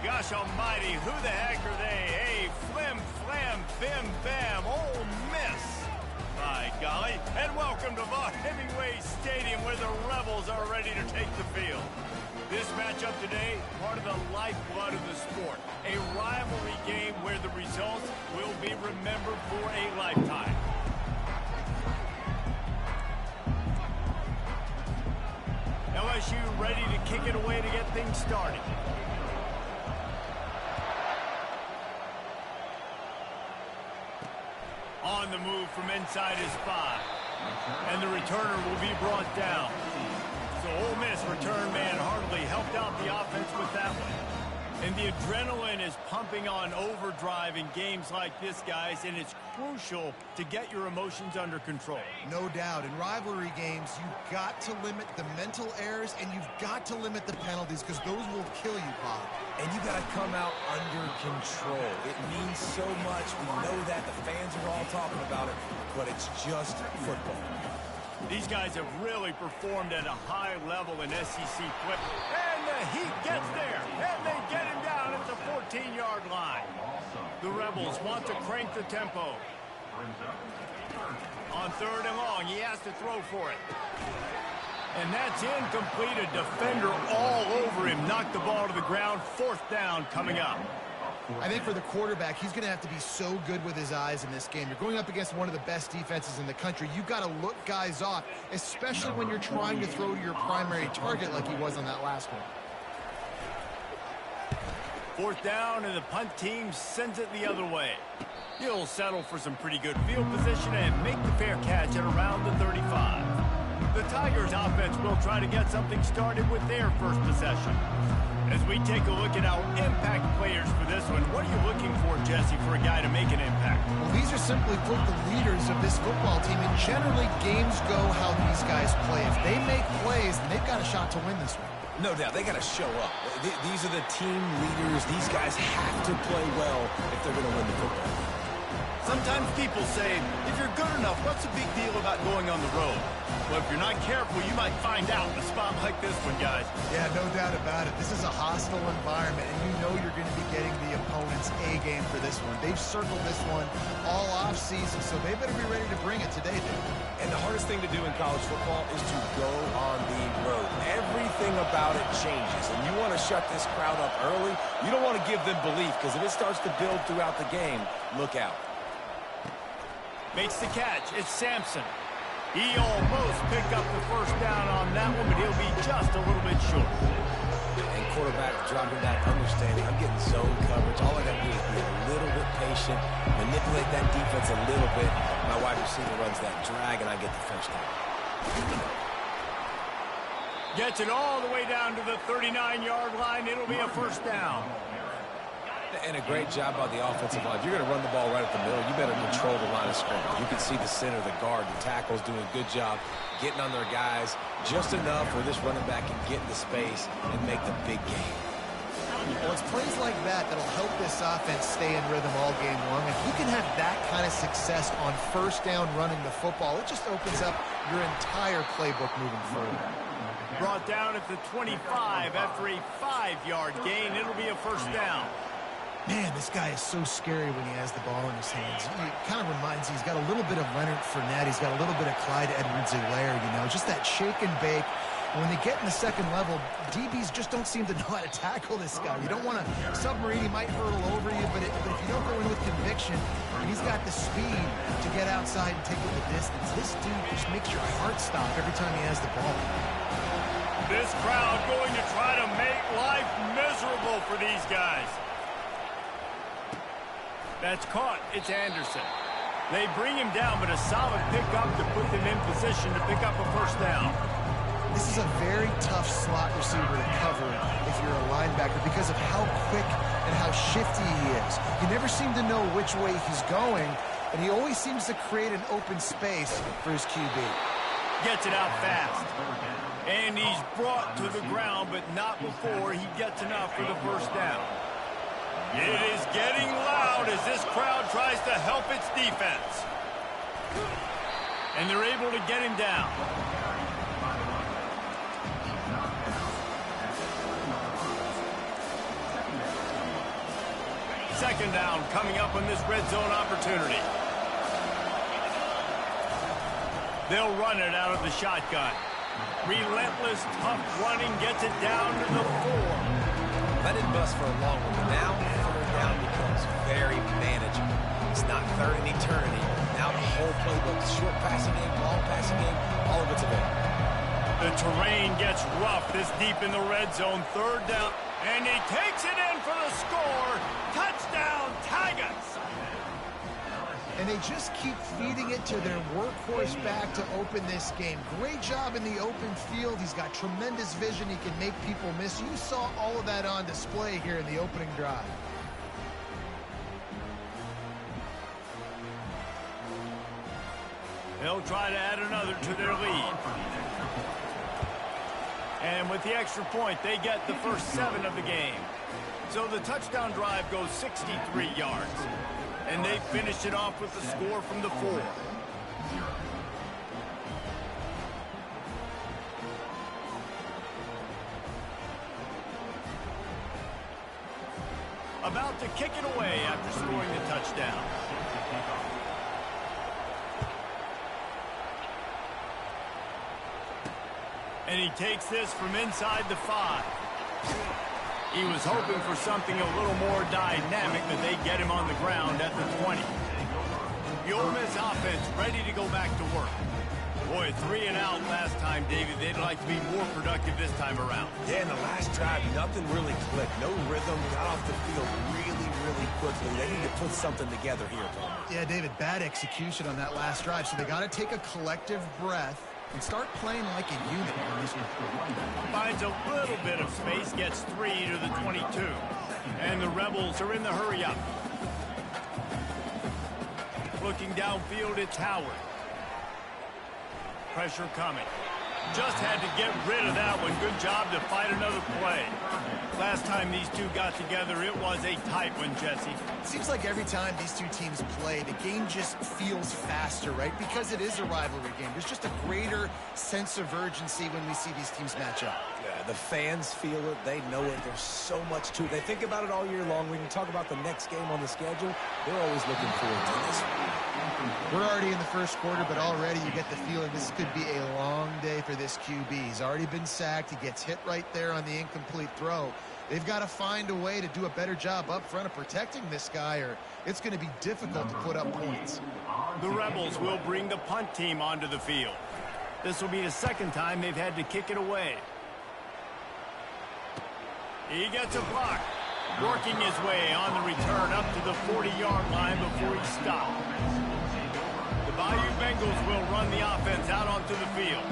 gosh almighty, who the heck are they? Hey, flim, flam, bim, bam, Ole Miss. My golly. And welcome to Vaught Hemingway Stadium where the Rebels are ready to take the field. This matchup today, part of the lifeblood of the sport. A rivalry game where the results will be remembered for a lifetime. LSU ready to kick it away to get things started. On the move from inside his 5. And the returner will be brought down. So Ole Miss return man hardly helped out the offense with that one. And the adrenaline is pumping on overdrive in games like this, guys, and it's crucial to get your emotions under control. No doubt. In rivalry games, you've got to limit the mental errors and you've got to limit the penalties because those will kill you, Bob. And you got to come out under control. It means so much. We know that. The fans are all talking about it, but it's just football. These guys have really performed at a high level in SEC play. And the Heat gets there, and they get him down at the 14-yard line. The Rebels want to crank the tempo. On 3rd and long, he has to throw for it. And that's incomplete. A defender all over him. Knocked the ball to the ground. 4th down coming up. I think for the quarterback, he's going to have to be so good with his eyes in this game. You're going up against one of the best defenses in the country. You've got to look guys off, especially when you're trying to throw to your primary target like he was on that last one. 4th down, and the punt team sends it the other way. He'll settle for some pretty good field position and make the fair catch at around the 35. The Tigers offense will try to get something started with their first possession. As we take a look at our impact players for this one, what are you looking for, Jesse, for a guy to make an impact? Well, these are simply put the leaders of this football team, and generally games go how these guys play. If they make plays, then they've got a shot to win this one. No doubt, they got to show up. These are the team leaders. These guys have to play well if they're going to win the football. Sometimes people say, if you're good enough, what's the big deal about going on the road? Well, if you're not careful, you might find out in a spot like this one, guys. Yeah, no doubt about it. This is a hostile environment, and you know you're going to be getting the opponent's A game for this one. They've circled this one all offseason, so they better be ready to bring it today, dude. And the hardest thing to do in college football is to go on the road. Everything about it changes, and you want to shut this crowd up early. You don't want to give them belief, because if it starts to build throughout the game, look out. Makes the catch. It's Sampson. He almost picked up the 1st down on that one, but he'll be just a little bit short. And quarterback dropping back, understanding I'm getting zone coverage. All I got to do is be a little bit patient, manipulate that defense a little bit. My wide receiver runs that drag, and I get the first down. Gets it all the way down to the 39-yard line. It'll be a 1st down. And a great job by the offensive line. If you're going to run the ball right at the middle, you better control the line of scrimmage. You can see the center, the guard, the tackles doing a good job getting on their guys just enough where this running back can get into space and make the big game. Well, it's plays like that that'll help this offense stay in rhythm all game long. If you can have that kind of success on 1st down running the football, it just opens up your entire playbook moving forward. Brought down at the 25 after a 5-yard gain. It'll be a 1st down. Man, this guy is so scary when he has the ball in his hands. He kind of reminds me, he's got a little bit of Leonard Fournette. He's got a little bit of Clyde Edwards-Helaire, you know, just that shake and bake. And when they get in the 2nd level, DBs just don't seem to know how to tackle this guy. You don't want to submarine. He might hurtle over you, but if you don't go in with conviction, and he's got the speed to get outside and take it the distance, this dude just makes your heart stop every time he has the ball. This crowd going to try to make life miserable for these guys. That's caught. It's Anderson. They bring him down, but a solid pickup to put them in position to pick up a 1st down. This is a very tough slot receiver to cover if you're a linebacker because of how quick and how shifty he is. You never seem to know which way he's going, and he always seems to create an open space for his QB. Gets it out fast. And he's brought to the ground, but not before he gets enough for the 1st down. It is getting loud as this crowd tries to help its defense. And they're able to get him down. Second down coming up on this red zone opportunity. They'll run it out of the shotgun. Relentless, tough running gets it down to the 4. Let it bust for a long one. Now, third down becomes very manageable. It's not third in eternity. Now the whole playbook, short passing game, long passing game, all of it's available. The terrain gets rough this deep in the red zone. Third down, and he takes it in for the score. Touchdown, Tigers! And they just keep feeding it to their workhorse back to open this game. Great job in the open field. He's got tremendous vision. He can make people miss. You saw all of that on display here in the opening drive. They'll try to add another to their lead. And with the extra point, they get the first 7 of the game. So the touchdown drive goes 63 yards. And they finished it off with the score from the 4. About to kick it away after scoring the touchdown. And he takes this from inside the 5. He was hoping for something a little more dynamic, but they get him on the ground at the 20. The Ole Miss offense ready to go back to work. Boy, 3 and out last time, David. They'd like to be more productive this time around. Yeah, in the last drive, nothing really clicked. No rhythm, got off the field really quickly. They need to put something together here, Tom. Yeah, David, bad execution on that last drive, so they got to take a collective breath and start playing like a unit on this one. Finds a little bit of space, gets 3 to the 22. And the Rebels are in the hurry-up. Looking downfield, it's Howard. Pressure coming. Just had to get rid of that one. Good job to fight another play. Last time these two got together, it was a tight one, Jesse. Seems like every time these two teams play, the game just feels faster, right? Because it is a rivalry game. There's just a greater sense of urgency when we see these teams match up. Yeah, the fans feel it. They know it. There's so much to it. They think about it all year long. When you talk about the next game on the schedule, they're always looking forward to this one. We're already in the first quarter, but already you get the feeling this could be a long day for this QB. He's already been sacked. He gets hit right there on the incomplete throw. They've got to find a way to do a better job up front of protecting this guy, or it's going to be difficult to put up points. The Rebels will bring the punt team onto the field. This will be the second time they've had to kick it away. He gets a block, working his way on the return up to the 40-yard line before he stopped. The Bayou Bengals will run the offense out onto the field.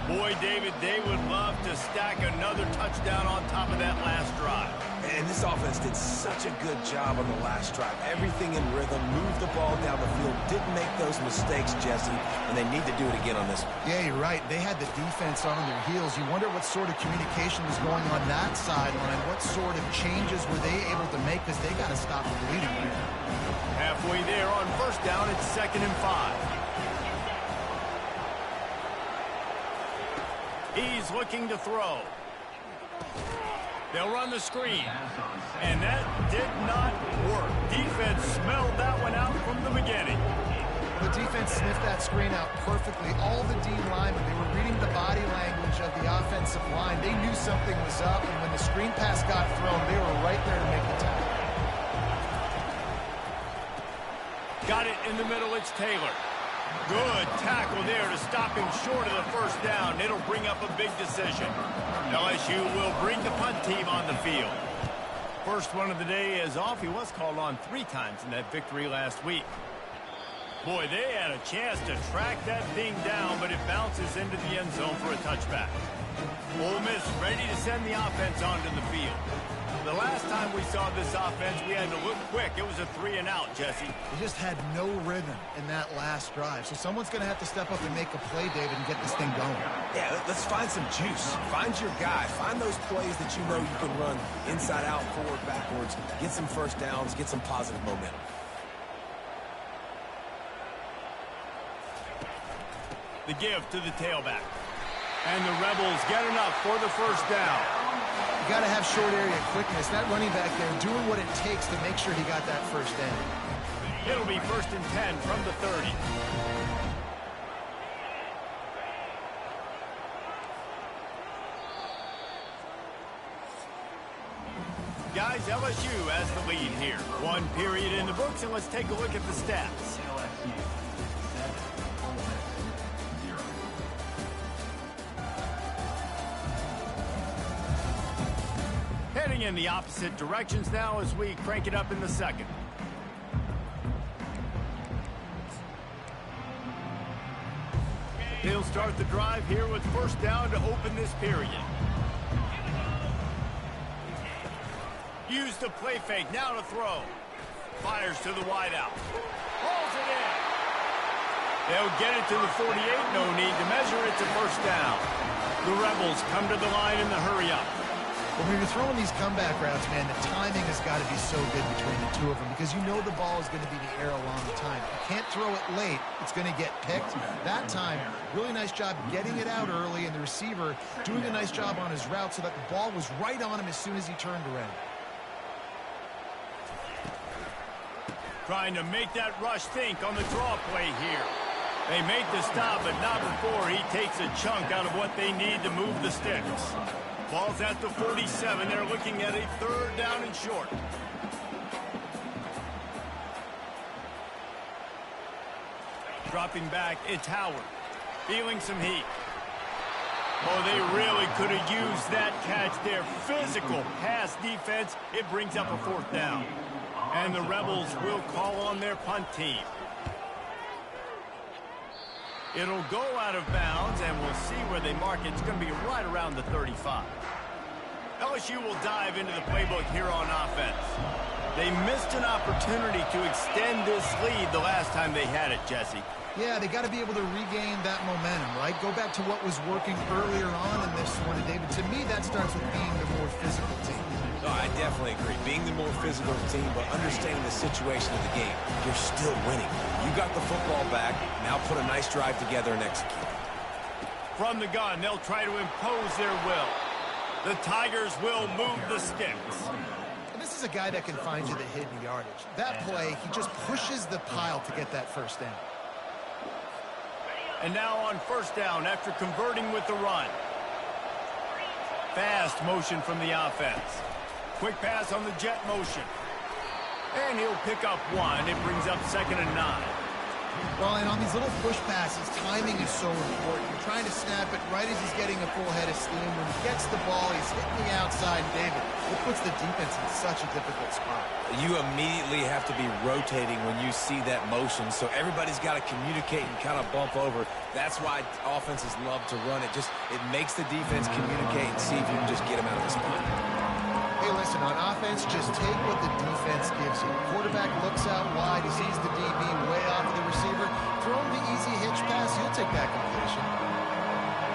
Boy, David, they would love to stack another touchdown on top of that last drive. And this offense did such a good job on the last drive. Everything in rhythm, moved the ball down the field, didn't make those mistakes, Jesse, and they need to do it again on this one. Yeah, you're right. They had the defense on their heels. You wonder what sort of communication was going on that sideline. What sort of changes were they able to make, because they got to stop the bleeding here. Halfway there on first down, it's 2nd and 5. He's looking to throw. They'll run the screen. And that did not work. Defense smelled that one out from the beginning. The defense sniffed that screen out perfectly. All the D linemen, they were reading the body language of the offensive line. They knew something was up, and when the screen pass got thrown, they were right there to make the tackle. Got it in the middle, it's Taylor. Good tackle there to stop him short of the first down. It'll bring up a big decision. LSU will bring the punt team on the field. First one of the day is off. He was called on 3 times in that victory last week. Boy, they had a chance to track that thing down, but it bounces into the end zone for a touchback. Ole Miss ready to send the offense onto the field. The last time we saw this offense, we had to look quick. It was a 3 and out, Jesse. They just had no rhythm in that last drive. So someone's going to have to step up and make a play, David, and get this thing going. Yeah, let's find some juice. Find your guy. Find those plays that you know you can run inside out, forward, backwards. Get some first downs. Get some positive momentum. The give to the tailback. And the Rebels get enough for the first down. You got to have short area quickness. That running back there doing what it takes to make sure he got that first down. It'll be 1st and 10 from the 30. Guys, LSU has the lead here. 1 period in the books, and let's take a look at the stats. Heading in the opposite directions now as we crank it up in the second. They'll start the drive here with 1st down to open this period. Use the play fake, now to throw. Fires to the wideout. Hauls it in. They'll get it to the 48, no need to measure it to 1st down. The Rebels come to the line in the hurry-up. Well, when you're throwing these comeback routes, man, the timing has got to be so good between the two of them because you know the ball is going to be in the air a long time. You can't throw it late. It's going to get picked. That time, really nice job getting it out early, and the receiver doing a nice job on his route so that the ball was right on him as soon as he turned around. Trying to make that rush think on the draw play here. They make the stop, but not before he takes a chunk out of what they need to move the sticks. Ball's at the 47. They're looking at a 3rd down and short. Dropping back, it's Howard. Feeling some heat. Oh, they really could have used that catch there. Physical pass defense. It brings up a 4th down. And the Rebels will call on their punt team. It'll go out of bounds, and we'll see where they mark it. It's going to be right around the 35. LSU will dive into the playbook here on offense. They missed an opportunity to extend this lead the last time they had it, Jesse. Yeah, they got to be able to regain that momentum, right? Go back to what was working earlier on in this one. And David, to me, that starts with being the more physical team. No, I definitely agree. Being the more physical team, but understanding the situation of the game. You're still winning. You got the football back. Now put a nice drive together and execute. From the gun, they'll try to impose their will. The Tigers will move the sticks. And this is a guy that can find you the hidden yardage. That play, he just pushes the pile to get that 1st down. And now on 1st down after converting with the run. Fast motion from the offense. Quick pass on the jet motion. And he'll pick up 1. It brings up 2nd and 9. Well, and on these little push passes, timing is so important. You're trying to snap it right as he's getting a full head of steam. When he gets the ball, he's hitting the outside. David, it puts the defense in such a difficult spot. You immediately have to be rotating when you see that motion, so everybody's got to communicate and kind of bump over. That's why offenses love to run it. It makes the defense communicate and see if you can just get them out of the spot. Hey, listen, on offense, just take what the defense gives you. Quarterback looks out wide. He sees the DB way off of the receiver. Throw him the easy hitch pass. He'll take that completion.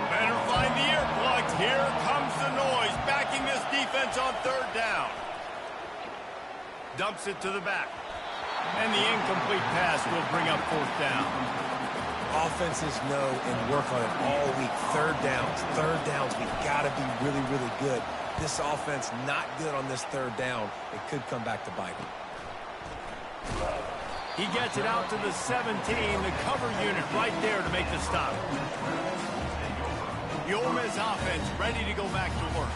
Better find the earplugs. Here comes the noise. Backing this defense on 3rd down. Dumps it to the back. And the incomplete pass will bring up 4th down. Offenses know and work on it all week. 3rd downs. We've got to be really, really good. This offense not good on this 3rd down. It could come back to bite him. He gets it out to the 17, the cover unit right there to make the stop. The Ole Miss offense ready to go back to work.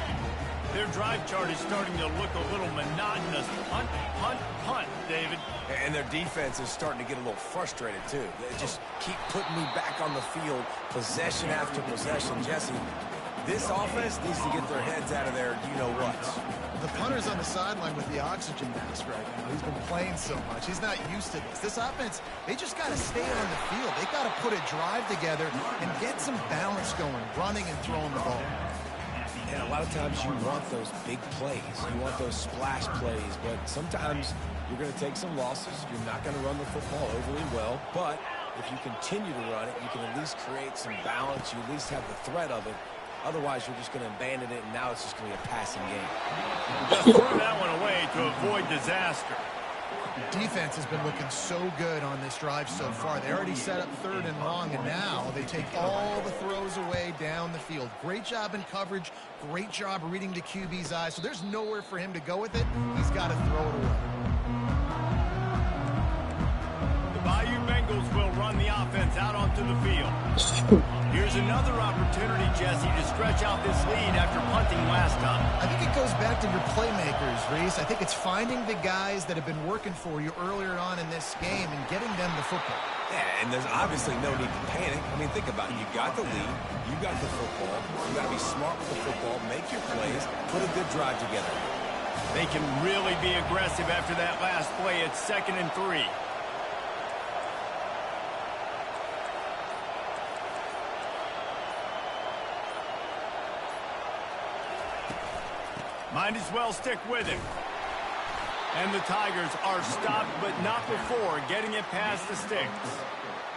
Their drive chart is starting to look a little monotonous. Punt, punt, punt, David. And their defense is starting to get a little frustrated, too. They just keep putting me back on the field, possession after possession. Jesse, this offense needs to get their heads out of their you-know-whats. The punter's on the sideline with the oxygen mask right now. He's been playing so much. He's not used to this. This offense, they just got to stay on the field. They got to put a drive together and get some balance going, running and throwing the ball. And a lot of times you want those big plays. You want those splash plays, but sometimes you're going to take some losses. You're not going to run the football overly well, but if you continue to run it, you can at least create some balance. You at least have the threat of it. Otherwise, you're just going to abandon it, and now it's just going to be a passing game. Just threw that one away to avoid disaster. Defense has been looking so good on this drive so far. They already set up 3rd and long, and now they take all the throws away down the field. Great job in coverage. Great job reading the QB's eyes. So there's nowhere for him to go with it. He's got to throw it away. The Bayou Bengals will run the offense out onto the field. Here's another opportunity, Jesse, to stretch out this lead after punting last time. I think it goes back to your playmakers, Reese. I think it's finding the guys that have been working for you earlier on in this game and getting them the football. Yeah, and there's obviously no need to panic. I mean, think about it. You got the lead. You got the football. You got to be smart with the football, make your plays, put a good drive together. They can really be aggressive after that last play. It's 2nd and 3. Might as well stick with him. And the Tigers are stopped, but not before getting it past the sticks.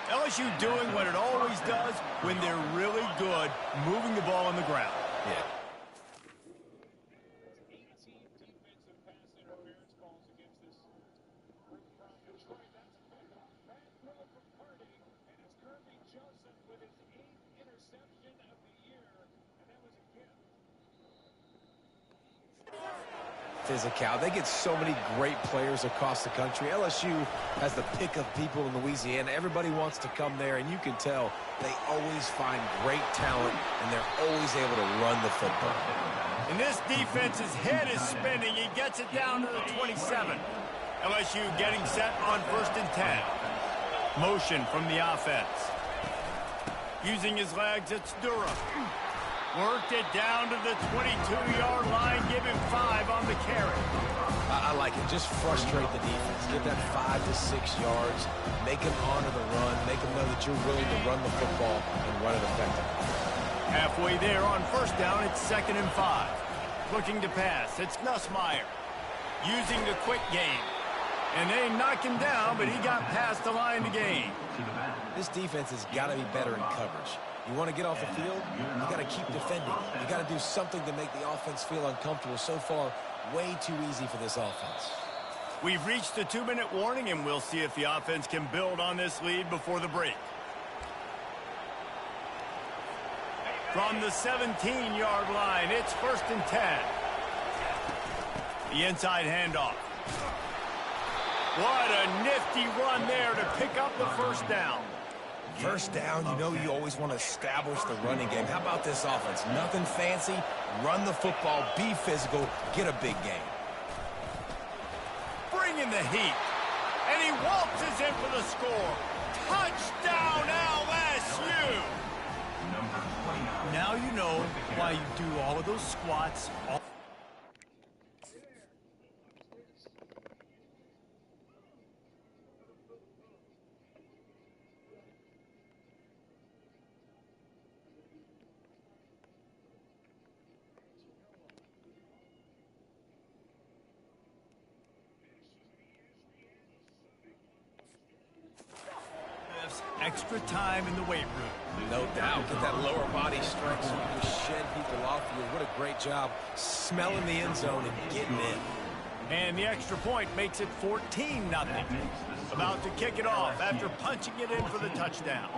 LSU doing what it always does when they're really good, moving the ball on the ground. Yeah. Physical. They get so many great players across the country. LSU has the pick of people in Louisiana. Everybody wants to come there, and you can tell they always find great talent, and they're always able to run the football. And this defense's head is spinning. He gets it down to the 27. LSU getting set on 1st and 10. Motion from the offense. Using his legs, it's Durham. Worked it down to the 22-yard line, give him 5 on the carry. I like it. Just frustrate the defense. Give that 5 to 6 yards. Make them honor the run. Make them know that you're willing to run the football and run it effectively. Halfway there on 1st down, it's 2nd and 5. Looking to pass, it's Nussmeier. Using the quick game. And they knock him down, but he got past the line to gain. This defense has got to be better in coverage. You want to get off the field, you got to keep defending. You got to do something to make the offense feel uncomfortable. So far, way too easy for this offense. We've reached the 2-minute warning, and we'll see if the offense can build on this lead before the break. From the 17-yard line, it's 1st and 10. The inside handoff. What a nifty run there to pick up the 1st down. 1st down, you know you always want to establish the running game. How about this offense? Nothing fancy. Run the football, be physical, get a big gain. Bring in the heat. And he waltzes in for the score. Touchdown, LSU! Now you know why you do all of those squats. Extra time in the weight room. No doubt. Get that lower body strength so you can shed people off you. What a great job smelling the end zone and getting in. And the extra point makes it 14-0. About to kick it off after punching it in for the touchdown.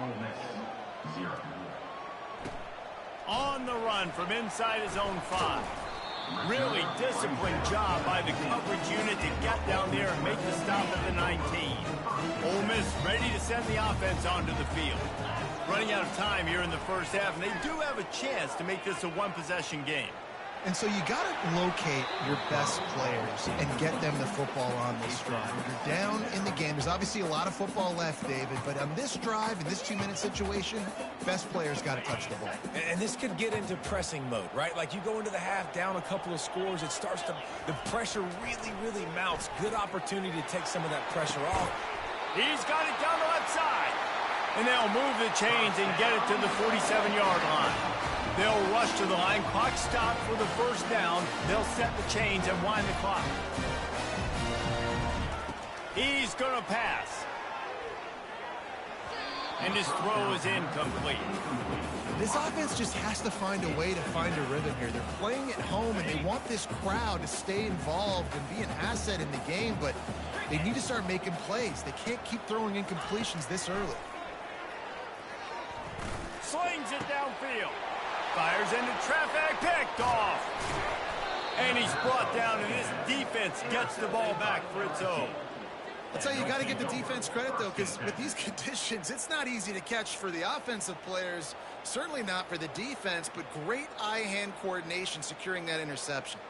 On the run from inside his own 5. Really disciplined job by the coverage unit to get down there and make the stop at the 19. Ole Miss ready to send the offense onto the field. Running out of time here in the 1st half, and they do have a chance to make this a one-possession game. And so you got to locate your best players and get them the football on this drive. You're down in the game. There's obviously a lot of football left, David, but on this drive, in this 2-minute situation, best players got to touch the ball. And this could get into pressing mode, right? Like you go into the half down a couple of scores, it starts to, the pressure really mounts. Good opportunity to take some of that pressure off. He's got it down the left side. And they'll move the chains and get it to the 47-yard line. They'll rush to the line. Clock stopped for the 1st down. They'll set the chains and wind the clock. He's going to pass. And his throw is incomplete. This offense just has to find a way to find a rhythm here. They're playing at home, and they want this crowd to stay involved and be an asset in the game, but they need to start making plays. They can't keep throwing incompletions this early. Slings it downfield. Fires into traffic. Picked off. And he's brought down, and his defense gets the ball back for its own. I'll tell you, you got to give the defense credit, though, because with these conditions, it's not easy to catch for the offensive players. Certainly not for the defense, but great eye-hand coordination securing that interception.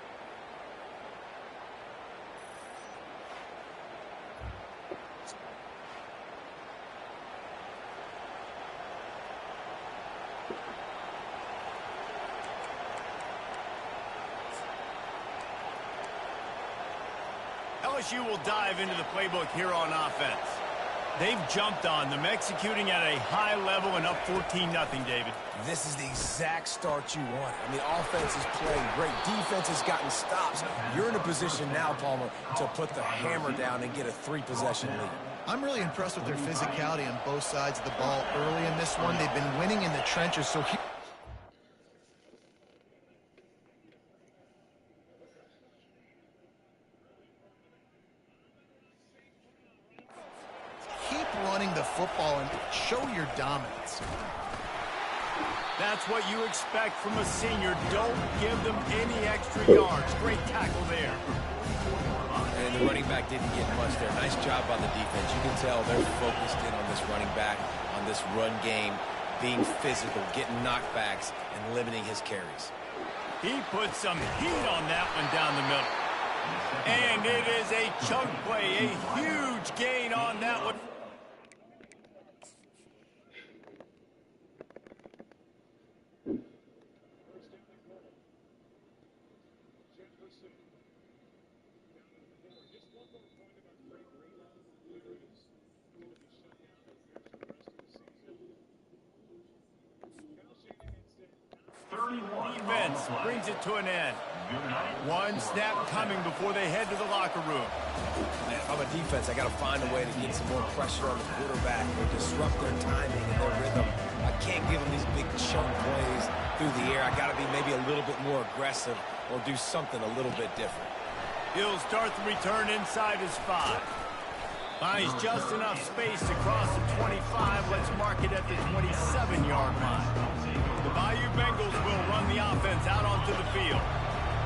LSU will dive into the playbook here on offense. They've jumped on them, executing at a high level and up 14-0, David. This is the exact start you want. I mean, offense is playing great. Defense has gotten stops. You're in a position now, Palmer, to put the hammer down and get a 3-possession lead. I'm really impressed with their physicality on both sides of the ball early in this one. They've been winning in the trenches, so running the football and show your dominance. That's what you expect from a senior. Don't give them any extra yards. Great tackle there. And the running back didn't get much there. Nice job by the defense. You can tell they're focused in on this running back, on this run game, being physical, getting knockbacks, and limiting his carries. He put some heat on that one down the middle. And it is a chunk play, a huge gain on that one. Defense brings it to an end. One snap coming before they head to the locker room. If I'm a defense, I got to find a way to get some more pressure on the quarterback or disrupt their timing and their rhythm. I can't give them these big chunk plays through the air. I got to be maybe a little bit more aggressive or do something a little bit different. He'll start the return inside his 5. Finds just enough space to cross the 25. Let's mark it at the 27-yard line. The Bayou Bengals will run the offense out onto the field.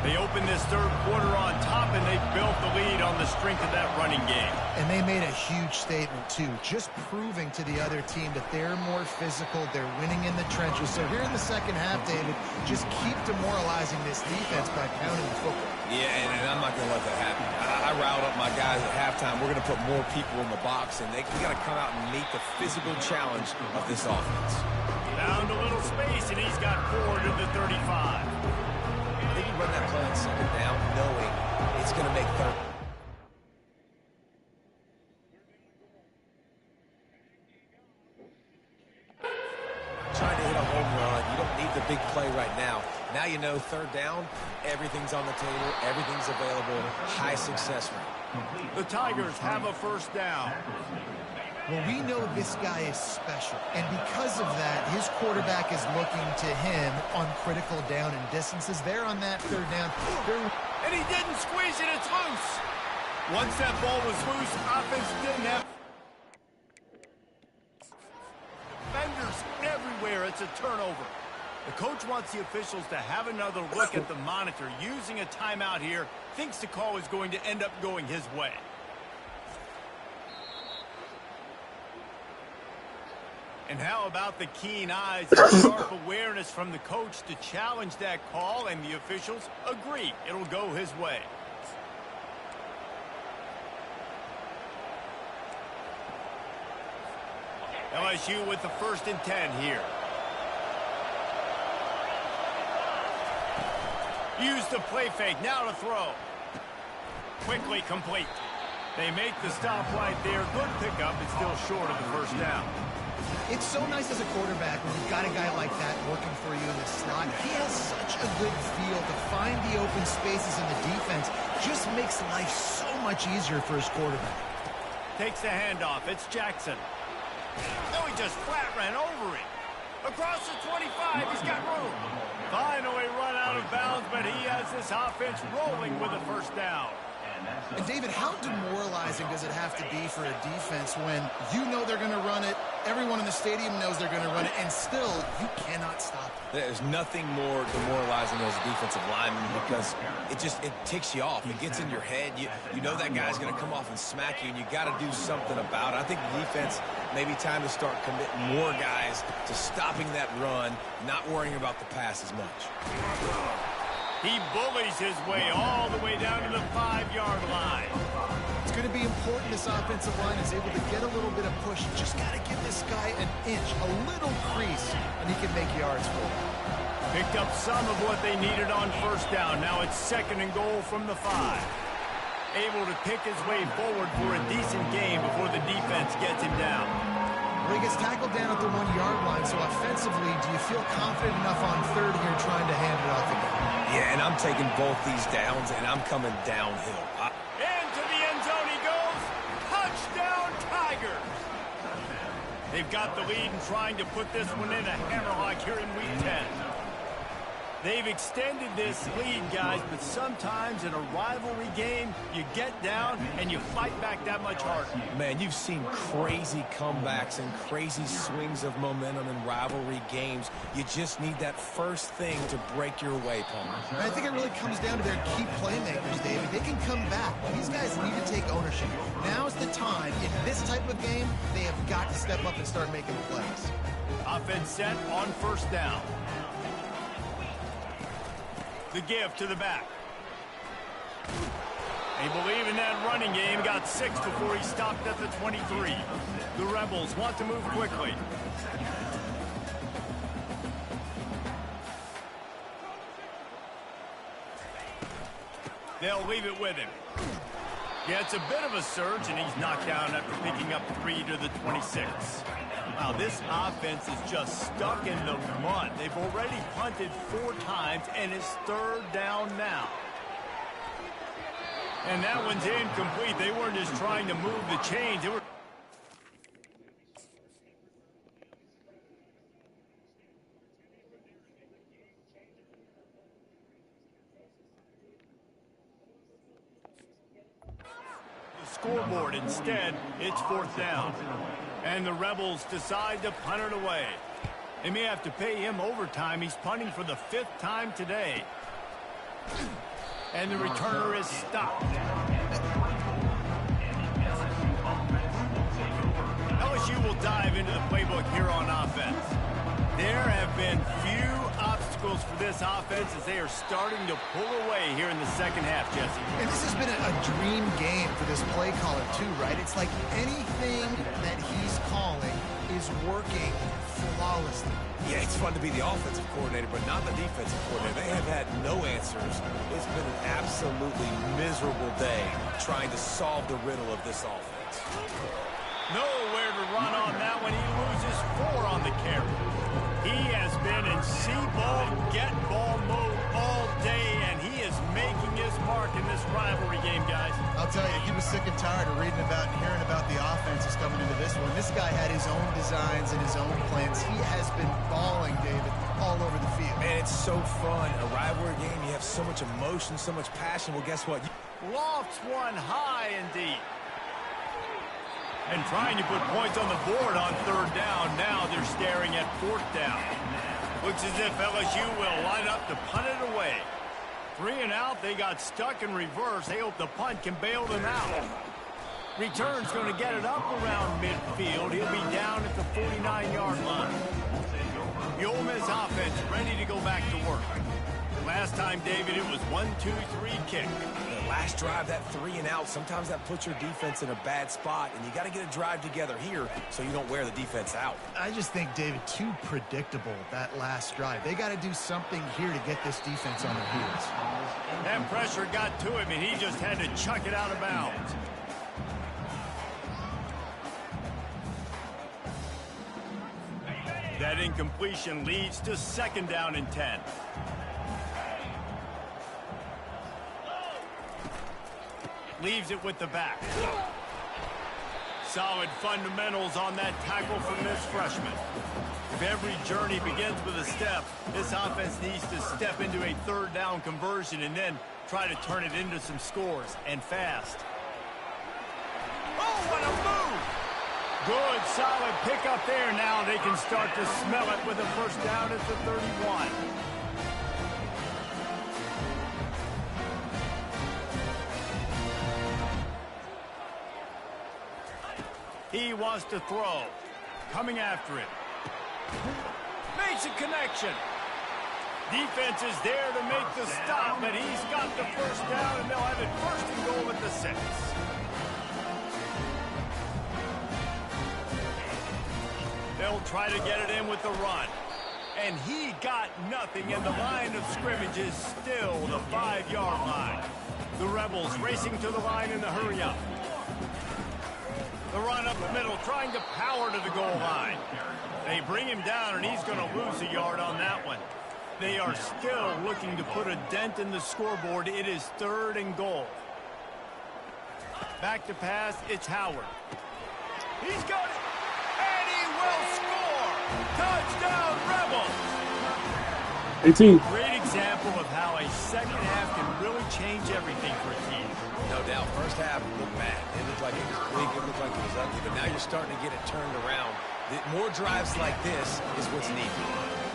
They open this third quarter on top, and they built the lead on the strength of that running game. And they made a huge statement, too, just proving to the other team that they're more physical, they're winning in the trenches. So here in the second half, David, just keep demoralizing this defense by pounding the football. Yeah, and I'm not going to let that happen. I riled up my guys at halftime. We're going to put more people in the box, and we got to come out and meet the physical challenge of this offense. Found a little space, and he's got 4 to the 35. I think you run that play on second down knowing it's going to make third. Trying to hit a home run. You don't need the big play right now. Now you know third down, everything's on the table, everything's available, high success rate. The Tigers have a first down. Well, we know this guy is special, and because of that, his quarterback is looking to him on critical down and distances. They're on that third down. And he didn't squeeze it. It's loose. Once that ball was loose, offense didn't have defenders everywhere. It's a turnover. The coach wants the officials to have another look at the monitor. Using a timeout here, thinks the call is going to end up going his way. And how about the keen eyes and sharp awareness from the coach to challenge that call, and the officials agree it'll go his way. LSU with the 1st and 10 here. Use the play fake, now to throw. Quickly complete. They make the stop right there. Good pickup, it's still short of the first down. It's so nice as a quarterback when you've got a guy like that working for you in the slot. He has such a good feel to find the open spaces in the defense. Just makes life so much easier for his quarterback. Takes the handoff. It's Jackson. No, he just flat ran over him. Across the 25, he's got room. Finally run out of bounds, but he has this offense rolling with a first down. And David, how demoralizing does it have to be for a defense when you know they're going to run it, everyone in the stadium knows they're going to run it, and still you cannot stop it? There's nothing more demoralizing as a defensive lineman because it ticks you off. It gets in your head. You know that guy's going to come off and smack you, and you got to do something about it. I think the defense maybe time to start committing more guys to stopping that run, not worrying about the pass as much. He bullies his way all the way down to the 5-yard line. It's going to be important this offensive line is able to get a little bit of push. Just got to give this guy an inch, a little crease, and he can make yards for it. Picked up some of what they needed on first down. Now it's 2nd and goal from the 5. Able to pick his way forward for a decent game before the defense gets him down. Well, he gets tackled down at the 1-yard line, so offensively, do you feel confident enough on 3rd here trying to hand it off again? Yeah, and I'm taking both these downs, and I'm coming downhill. Into the end zone he goes. Touchdown, Tigers. They've got the lead and trying to put this one in a hammerlock here in Week 10. They've extended this lead, guys, but sometimes in a rivalry game, you get down and you fight back that much harder. Man, you've seen crazy comebacks and crazy swings of momentum in rivalry games. You just need that first thing to break your way, Palmer. I think it really comes down to their key playmakers, David. They can come back. These guys need to take ownership. Now's the time. In this type of game, they have got to step up and start making plays. Offense set on first down. The give to the back. They believe in that running game. Got 6 before he stopped at the 23. The Rebels want to move quickly. They'll leave it with him. Gets a bit of a surge, and he's knocked down after picking up 3 to the 26. Wow, this offense is just stuck in the mud. They've already punted 4 times, and it's 3rd down now. And that one's incomplete. They weren't just trying to move the chains. They were... scoreboard. Instead, it's 4th down. And the Rebels decide to punt it away. They may have to pay him overtime. He's punting for the 5th time today. And the returner is stopped. LSU will dive into the playbook here on offense. There have been few obstacles for this offense as they are starting to pull away here in the 2nd half, Jesse. And this has been a dream game for this play caller, too, right? It's like anything that he's calling is working flawlessly. Yeah, it's fun to be the offensive coordinator, but not the defensive coordinator. They have had no answers. It's been an absolutely miserable day trying to solve the riddle of this offense. Nowhere to run on that one. He loses 4 on the carry. He has been in see-ball, get-ball mode all day, and he is making his mark in this rivalry game, guys. I'll tell you, he was sick and tired of reading about and hearing about the offenses coming into this one. This guy had his own designs and his own plans. He has been balling, David, all over the field. Man, it's so fun. A rivalry game, you have so much emotion, so much passion. Well, guess what? Lofts one high indeed. And trying to put points on the board on 3rd down. Now they're staring at 4th down. Looks as if LSU will line up to punt it away. 3 and out. They got stuck in reverse. They hope the punt can bail them out. Return's going to get it up around midfield. He'll be down at the 49-yard line. The Ole Miss offense ready to go back to work. Last time, David, it was 1-2-3 kick. The last drive, that 3 and out, sometimes that puts your defense in a bad spot, and you got to get a drive together here so you don't wear the defense out. I just think, David, too predictable, that last drive. They got to do something here to get this defense on their heels. That pressure got to him, and he just had to chuck it out of bounds. That incompletion leads to 2nd down and 10. Leaves it with the back. Solid fundamentals on that tackle from this freshman. If every journey begins with a step, this offense needs to step into a third down conversion and then try to turn it into some scores, and fast. Oh, what a move! Good, solid pickup there. Now they can start to smell it with a first down at the 31. He wants to throw. Coming after it. Makes a connection. Defense is there to make the stop, but he's got the first down, and they'll have it first and goal at the 6. They'll try to get it in with the run. And he got nothing, and the line of scrimmage is still the 5-yard line. The Rebels racing to the line in the hurry-up. The run up the middle, trying to power to the goal line. They bring him down, and he's going to lose a yard on that one. They are still looking to put a dent in the scoreboard. It is 3rd and goal. Back to pass, it's Howard. He's got it, and he will score! Touchdown, Rebels! 18. Great example of how a second half can really change everything for a team. No doubt. First half looked bad. It looked like it was weak. It looked like it was ugly. But now you're starting to get it turned around. More drives like this is what's needed.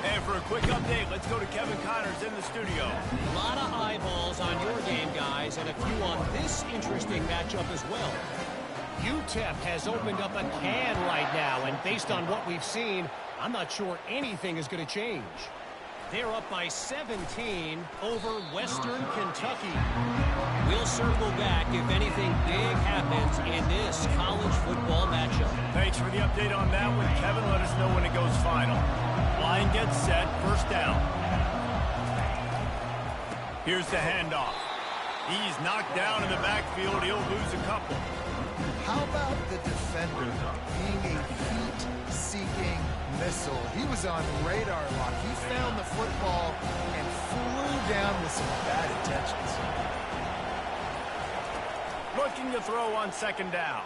And for a quick update, let's go to Kevin Connors in the studio. A lot of eyeballs on your game, guys, and a few on this interesting matchup as well. UTEP has opened up a can right now, and based on what we've seen, I'm not sure anything is going to change. They're up by 17 over Western Kentucky. We'll circle back if anything big happens in this college football matchup. Thanks for the update on that one, Kevin. Let us know when it goes final. Line gets set, first down. Here's the handoff. He's knocked down in the backfield. He'll lose a couple. How about the defender being a heat-seeking missile? He was on radar lock. He found the football and flew down with some bad intentions. Looking to throw on second down.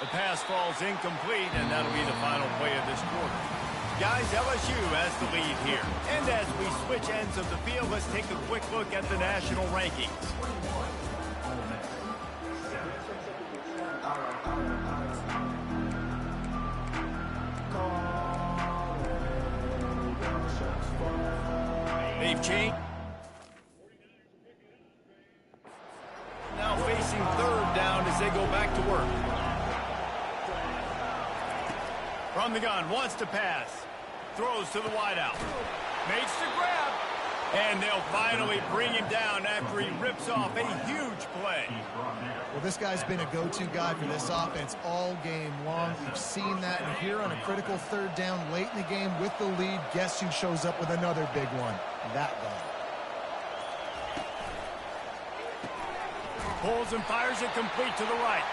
The pass falls incomplete, and that'll be the final play of this quarter. Guys, LSU has the lead here. And as we switch ends of the field, let's take a quick look at the national rankings. They've changed. Now facing 3rd down as they go back to work. From the gun, wants to pass. Throws to the wideout. Makes the grab. And they'll finally bring him down after he rips off a huge play. Well, this guy's been a go-to guy for this offense all game long. We've seen that, and here on a critical 3rd down late in the game with the lead, guess who shows up with another big one? That guy. Pulls and fires it complete to the right.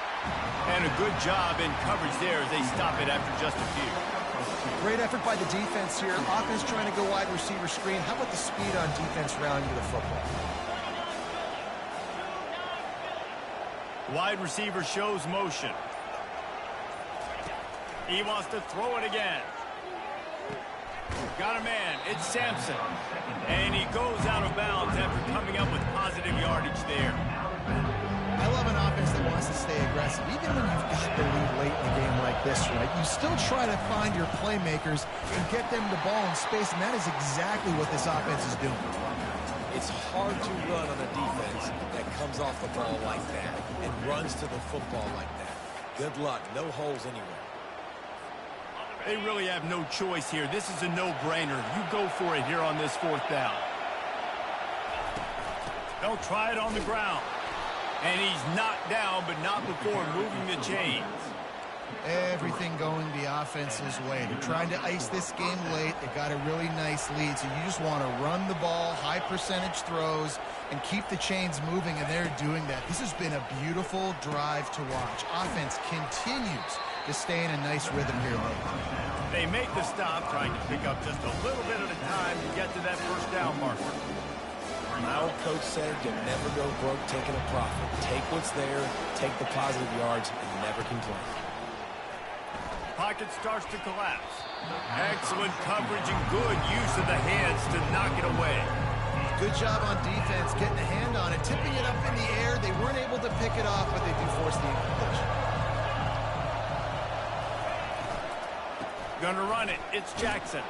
And a good job in coverage there as they stop it after just a few. Great effort by the defense here. Offense trying to go wide receiver screen. How about the speed on defense rounding to the football? Wide receiver shows motion. He wants to throw it again. Got a man. It's Sampson. And he goes out of bounds after coming up with positive yardage there. I love an offense that wants to stay aggressive. Even when you've got the lead late in a game like this, right, you still try to find your playmakers and get them the ball in space, and that is exactly what this offense is doing. It's hard to run on a defense that comes off the ball like that and runs to the football like that. Good luck. No holes anywhere. They really have no choice here. This is a no-brainer. You go for it here on this 4th down. They'll try it on the ground. And he's knocked down, but not before moving the chains. Everything going the offense's way. They're trying to ice this game late. They got a really nice lead, so you just want to run the ball, high percentage throws, and keep the chains moving, and they're doing that. This has been a beautiful drive to watch. Offense continues to stay in a nice rhythm here late. They make the stop, trying to pick up just a little bit at a time to get to that first down marker. My old coach said you never go broke taking a profit. Take what's there, take the positive yards, and never complain. Pocket starts to collapse. Excellent coverage and good use of the hands to knock it away. Good job on defense, getting a hand on it, tipping it up in the air. They weren't able to pick it off, but they do force the incompletion. Gonna run it. It's Jackson.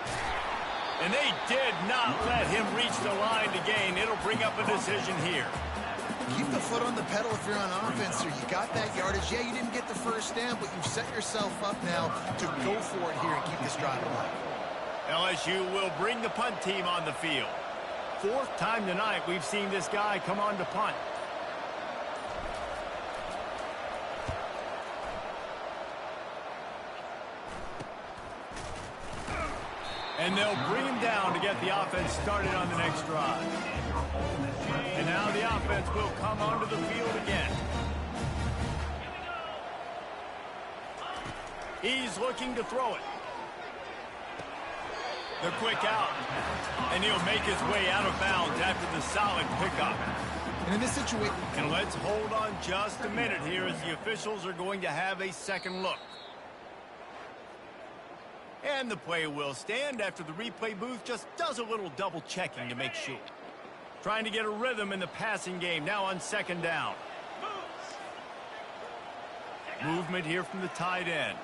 And they did not let him reach the line to gain. It'll bring up a decision here. Keep the foot on the pedal if you're on offense, sir. You got that yardage. Yeah, you didn't get the first down, but you've set yourself up now to go for it here and keep this drive alive. LSU will bring the punt team on the field. Fourth time tonight we've seen this guy come on to punt. And they'll bring him down to get the offense started on the next drive. And now the offense will come onto the field again. He's looking to throw it. The quick out. And he'll make his way out of bounds after the solid pickup. And in this situation... And let's hold on just a minute here as the officials are going to have a second look. And the play will stand after the replay booth just does a little double checking to make sure. Trying to get a rhythm in the passing game now on second down. Movement here from the tight end.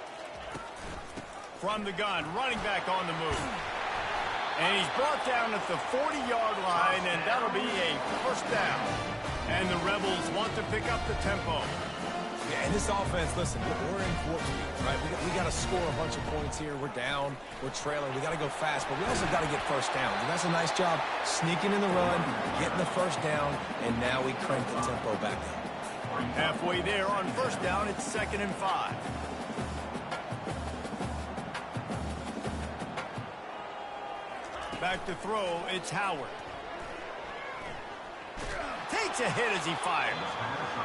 From the gun, running back on the move. And he's brought down at the 40-yard line, and that'll be a first down. And the Rebels want to pick up the tempo. Yeah, and this offense, listen, we're in fourth, right? We got to score a bunch of points here. We're down. We're trailing. We got to go fast, but we also got to get first downs. And that's a nice job sneaking in the run, getting the first down, and now we crank the tempo back up. Halfway there on first down, it's 2nd and 5. Back to throw, it's Howard. Takes a hit as he fires.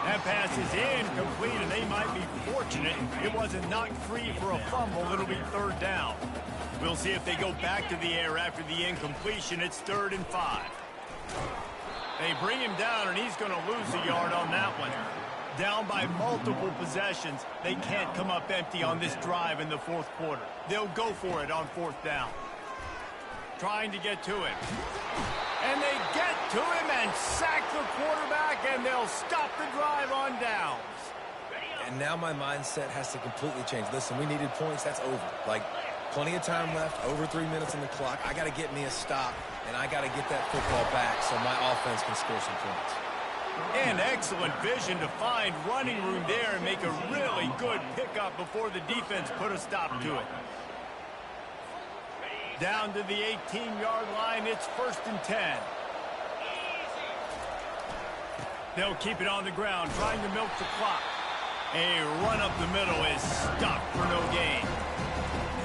That pass is incomplete, and they might be fortunate it wasn't knocked free for a fumble. It'll be 3rd down. We'll see if they go back to the air after the incompletion. It's 3rd and 5. They bring him down, and he's going to lose a yard on that one. Down by multiple possessions. They can't come up empty on this drive in the 4th quarter. They'll go for it on 4th down. Trying to get to him. And they get to him and sack the quarterback, and they'll stop the drive on downs. And now my mindset has to completely change. Listen, we needed points. That's over. Like, plenty of time left, over 3 minutes on the clock. I got to get me a stop, and I got to get that football back so my offense can score some points. And excellent vision to find running room there and make a really good pickup before the defense put a stop to it. Down to the 18-yard line, it's 1st and 10. They'll keep it on the ground, trying to milk the clock. A run up the middle is stopped for no gain.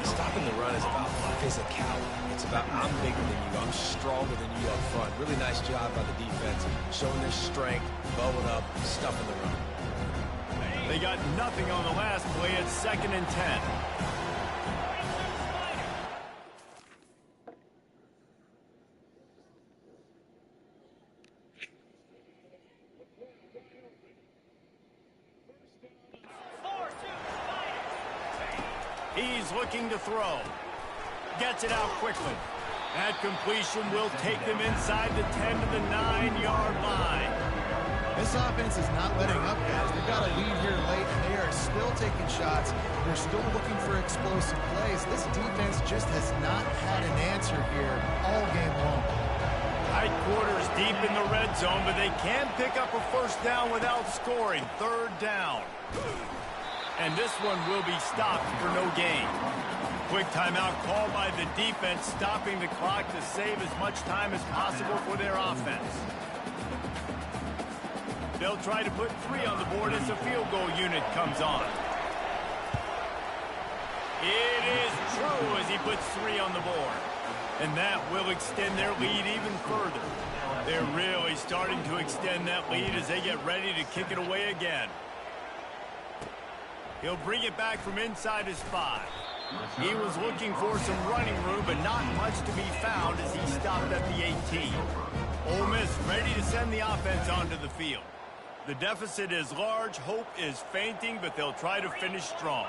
Stopping the run is about physicality. It's about I'm bigger than you, I'm stronger than you up front. Really nice job by the defense, showing their strength, bowing up, stuffing the run. They got nothing on the last play. It's 2nd and 10. He's looking to throw. Gets it out quickly. That completion will take them inside the 10 to the 9-yard line. This offense is not letting up, guys. They've got a lead here late, and they are still taking shots. They're still looking for explosive plays. This defense just has not had an answer here all game long. Tight quarters deep in the red zone, but they can pick up a first down without scoring. 3rd down. And this one will be stopped for no gain. Quick timeout called by the defense, stopping the clock to save as much time as possible for their offense. They'll try to put 3 on the board as the field goal unit comes on. It is true as he puts 3 on the board. And that will extend their lead even further. They're really starting to extend that lead as they get ready to kick it away again. He'll bring it back from inside his 5. He was looking for some running room, but not much to be found as he stopped at the 18. Ole Miss ready to send the offense onto the field. The deficit is large, hope is fainting, but they'll try to finish strong.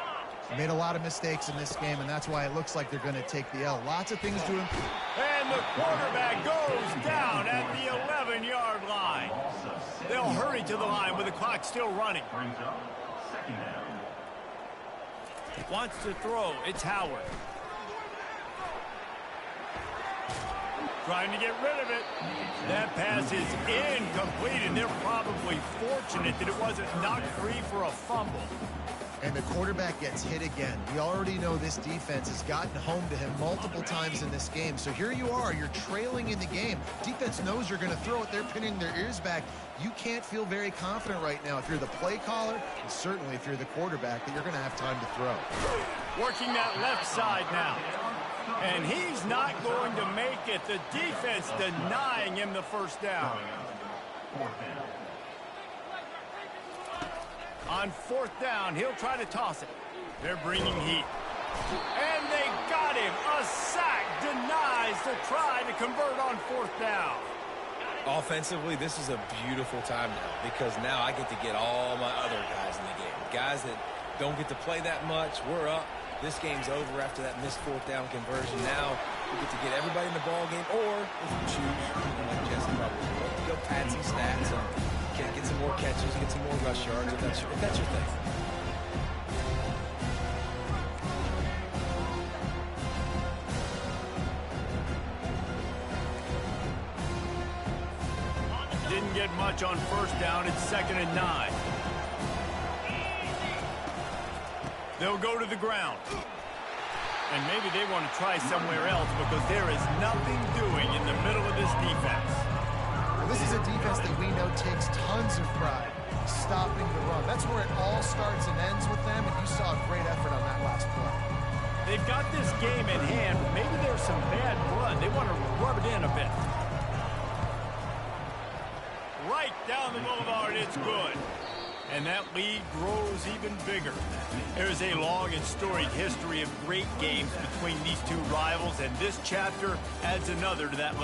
They made a lot of mistakes in this game, and that's why it looks like they're going to take the L. Lots of things to improve. And the quarterback goes down at the 11-yard line. They'll hurry to the line with the clock still running. Wants to throw. It's Howard. Trying to get rid of it. That pass is incomplete, and they're probably fortunate that it wasn't knocked free for a fumble. And the quarterback gets hit again. We already know this defense has gotten home to him multiple times in this game. So here you are, you're trailing in the game. Defense knows you're going to throw it. They're pinning their ears back. You can't feel very confident right now if you're the play caller, and certainly if you're the quarterback, that you're going to have time to throw. Working that left side now. And he's not going to make it. The defense denying him the first down. On fourth down, he'll try to toss it. They're bringing heat. And they got him. A sack denies the try to convert on fourth down. Offensively, this is a beautiful time now because now I get to get all my other guys in the game. Guys that don't get to play that much. We're up. This game's over after that missed fourth down conversion. Now we get to get everybody in the ball game, or if you choose, like Jesse probably, go pad some stats and get some more catches, get some more rush yards if that's your thing. Didn't get much on first down. It's 2nd and 9. They'll go to the ground. And maybe they want to try somewhere else because there is nothing doing in the middle of this defense. Well, this is a defense that we know takes tons of pride stopping the run. That's where it all starts and ends with them, and you saw a great effort on that last play. They've got this game in hand, but maybe there's some bad blood. They want to rub it in a bit. Right down the boulevard, it's good. And that lead grows even bigger. There's a long and storied history of great games between these two rivals, and this chapter adds another to that.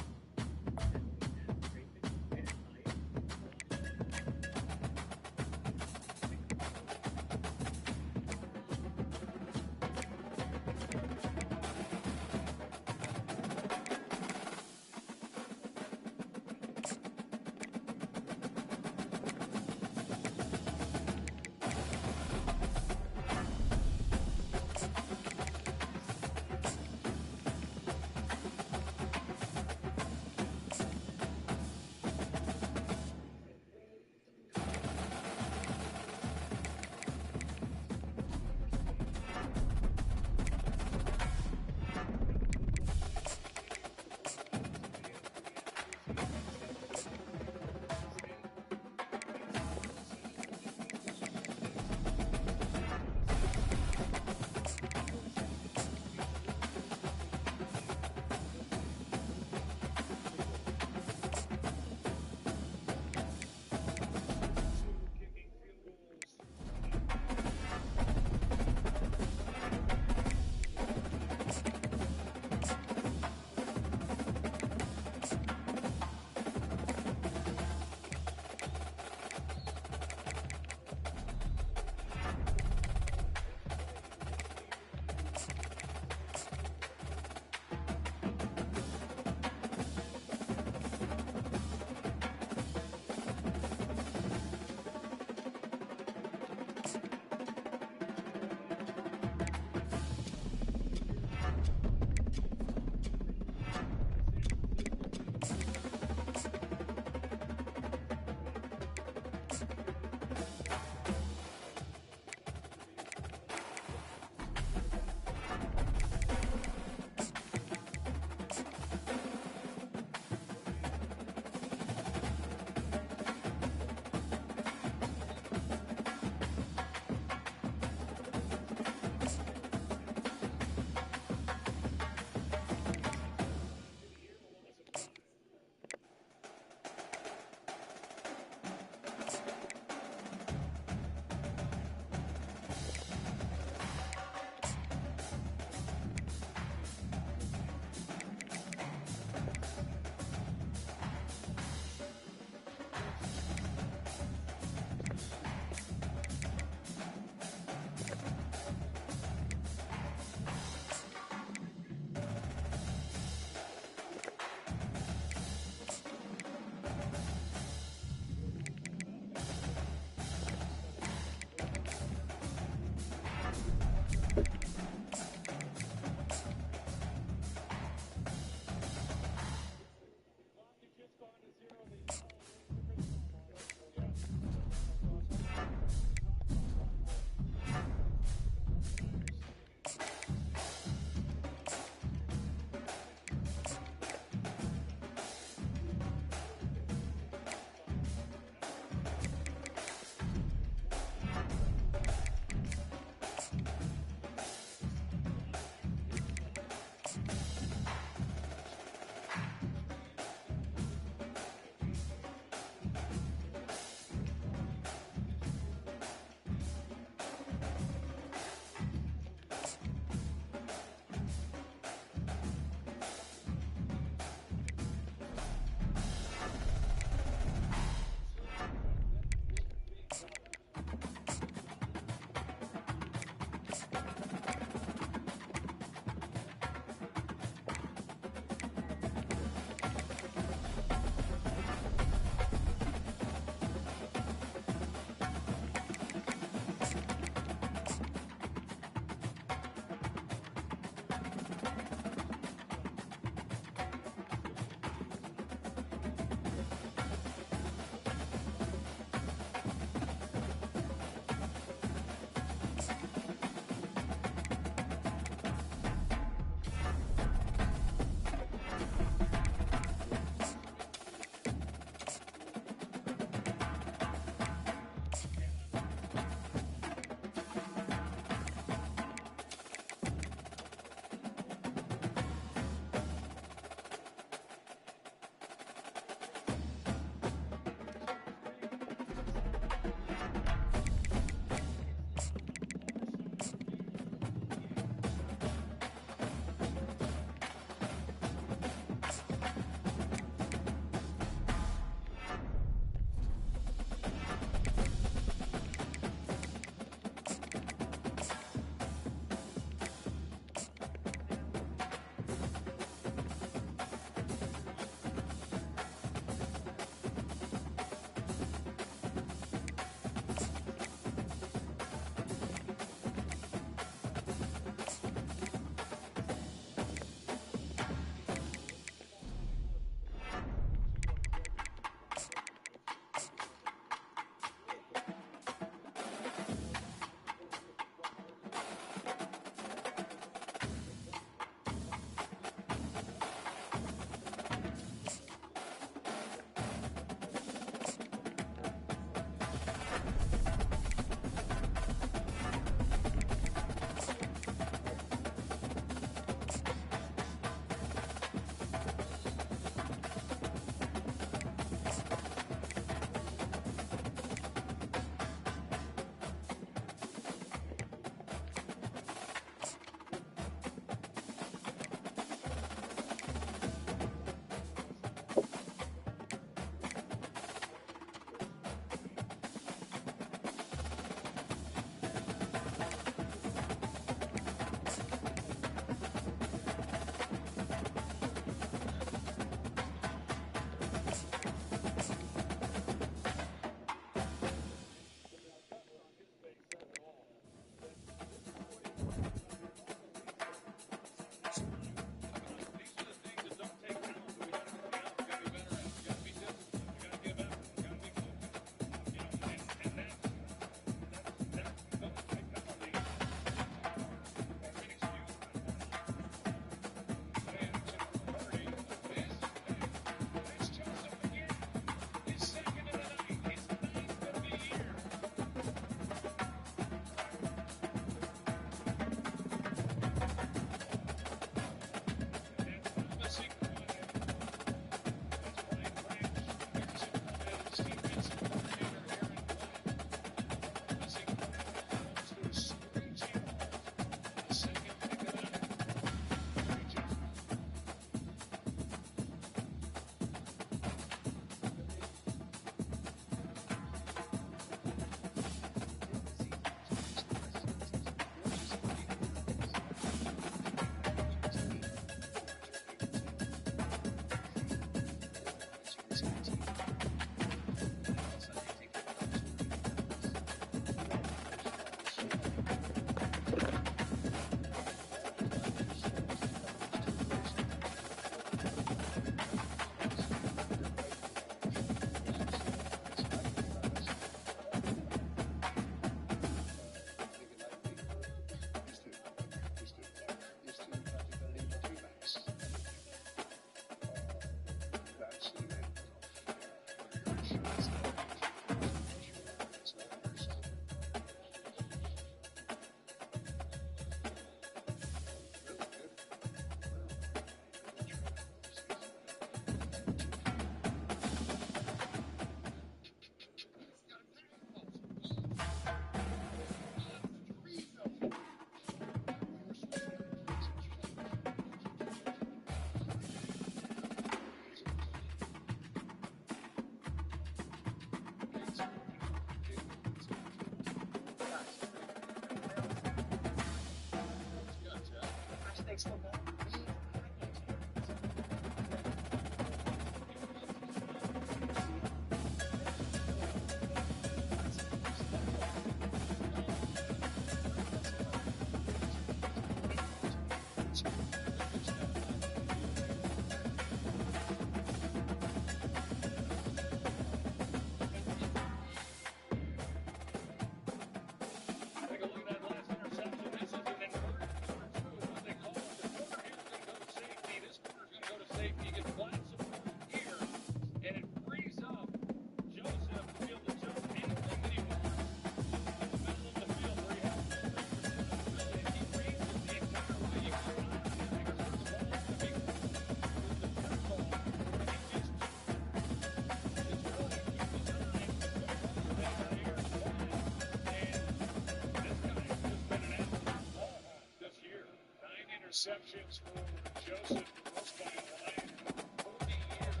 Interceptions for Joseph, the most by a line in 40 years.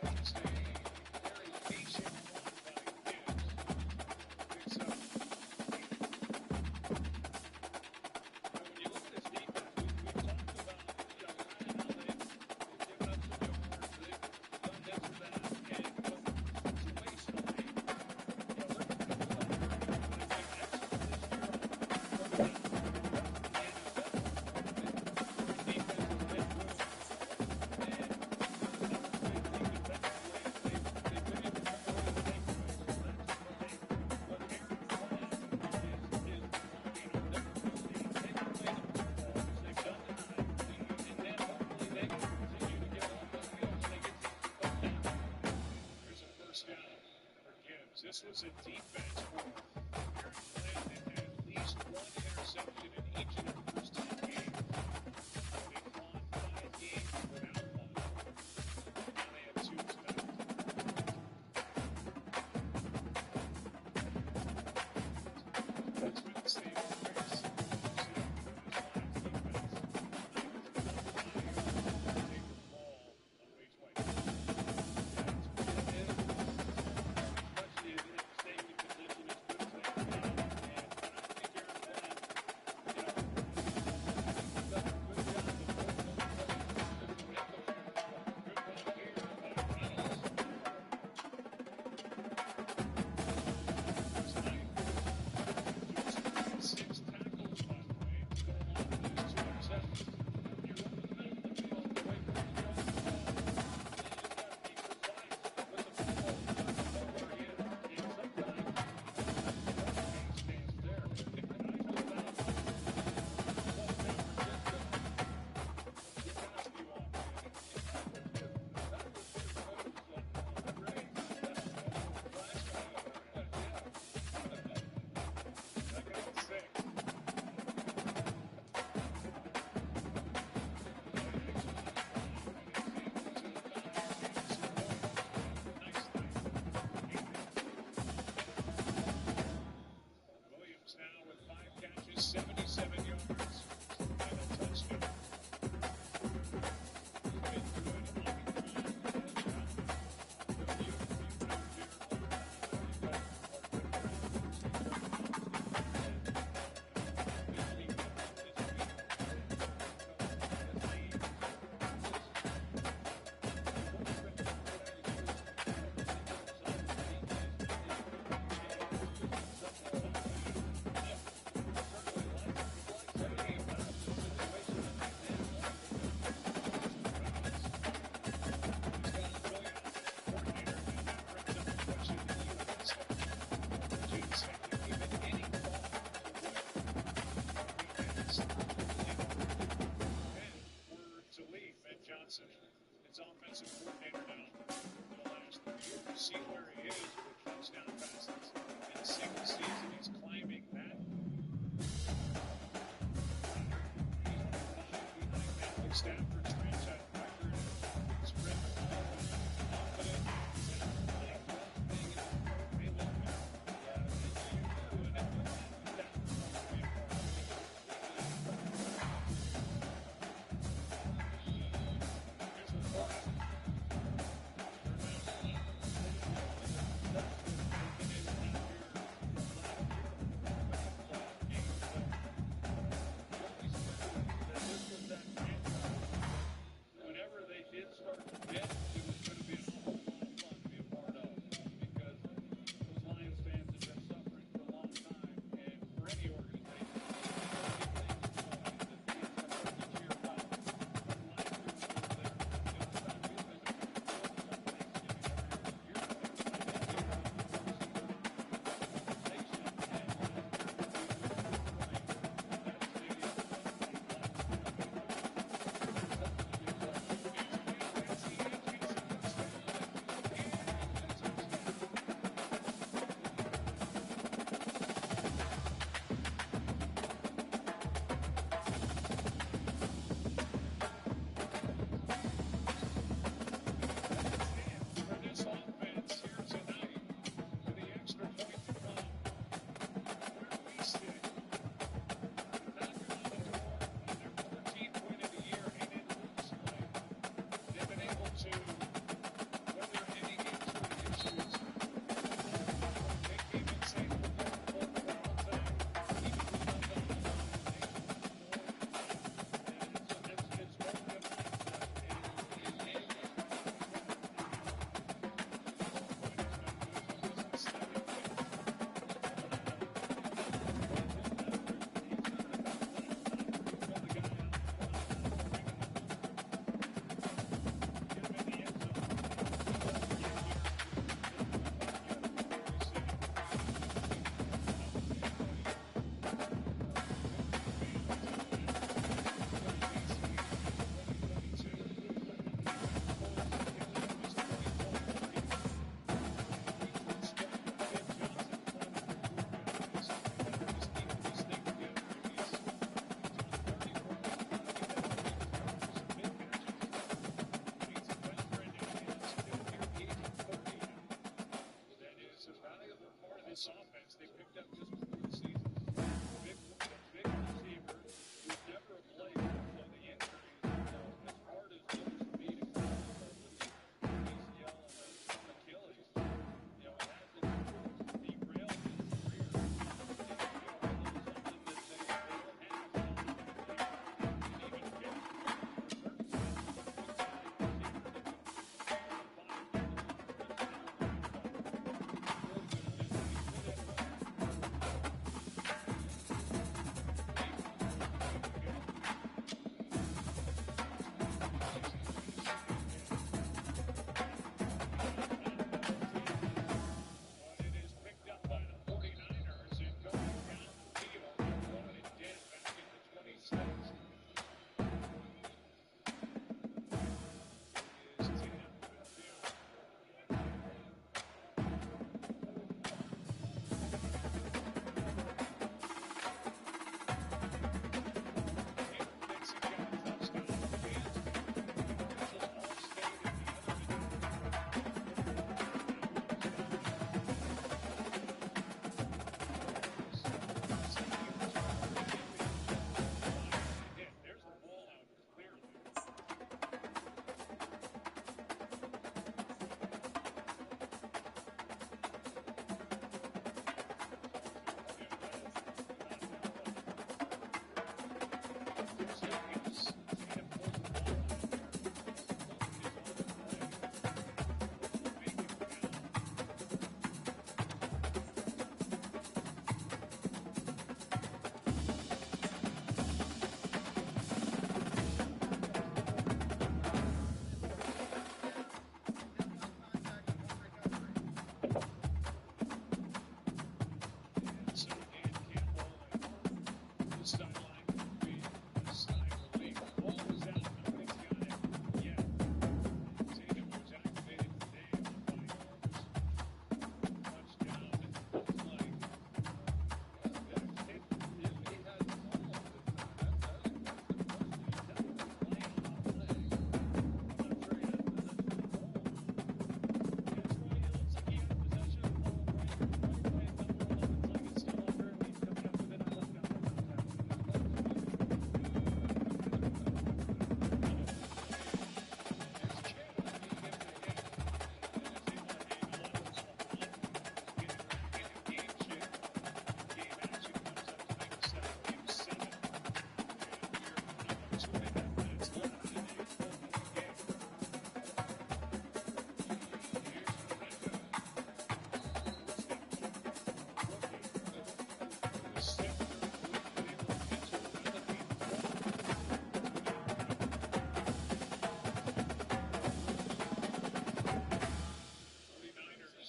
It's a very patient one by Gibbs. Picks up. But when you look at his defense, we've talked about, how they've given up some yards, they've done this or that, and situationally, they're going to do that. They've been excellent this year. This was a defense for Aaron Glenn that had at least one interception in each of their first 10 games. They won 5 games without one. Now they have 2 tonight. That's been the same race. Now with 5 catches, 77 yards, and a touchdown. His offensive coordinator now for the last 3 years. See where he is with touchdown passes. In a single season, he's climbing that. Matthew Stafford's franchise record. Spread the ball, confident,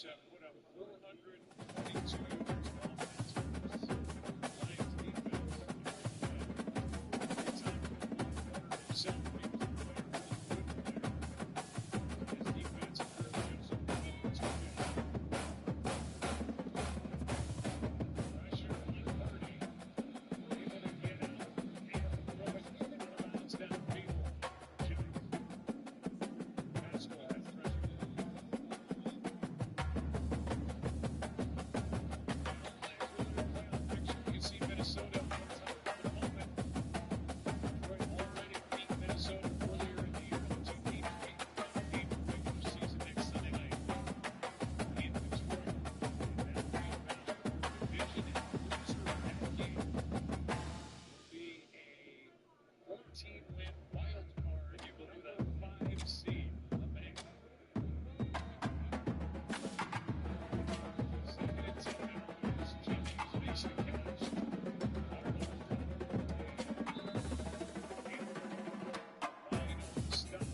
have put up 422 yards of offense. Lions defense. It's time for himself. He was a player, really good player. His defense really gives him the ability to win. Pressure on 30. Able to get out and throw it out of bounds downfield. Pascal has pressure. You see Minnesota on top at the moment. Detroit already beat Minnesota earlier in the year. The two teams meet in the regular season next Sunday night in Detroit. And that rebound division and loser of that game will be a 14-win wild card. You will do the 5 seed. The Bengals. Second and 10 now. Jennings makes the catch. Final stop.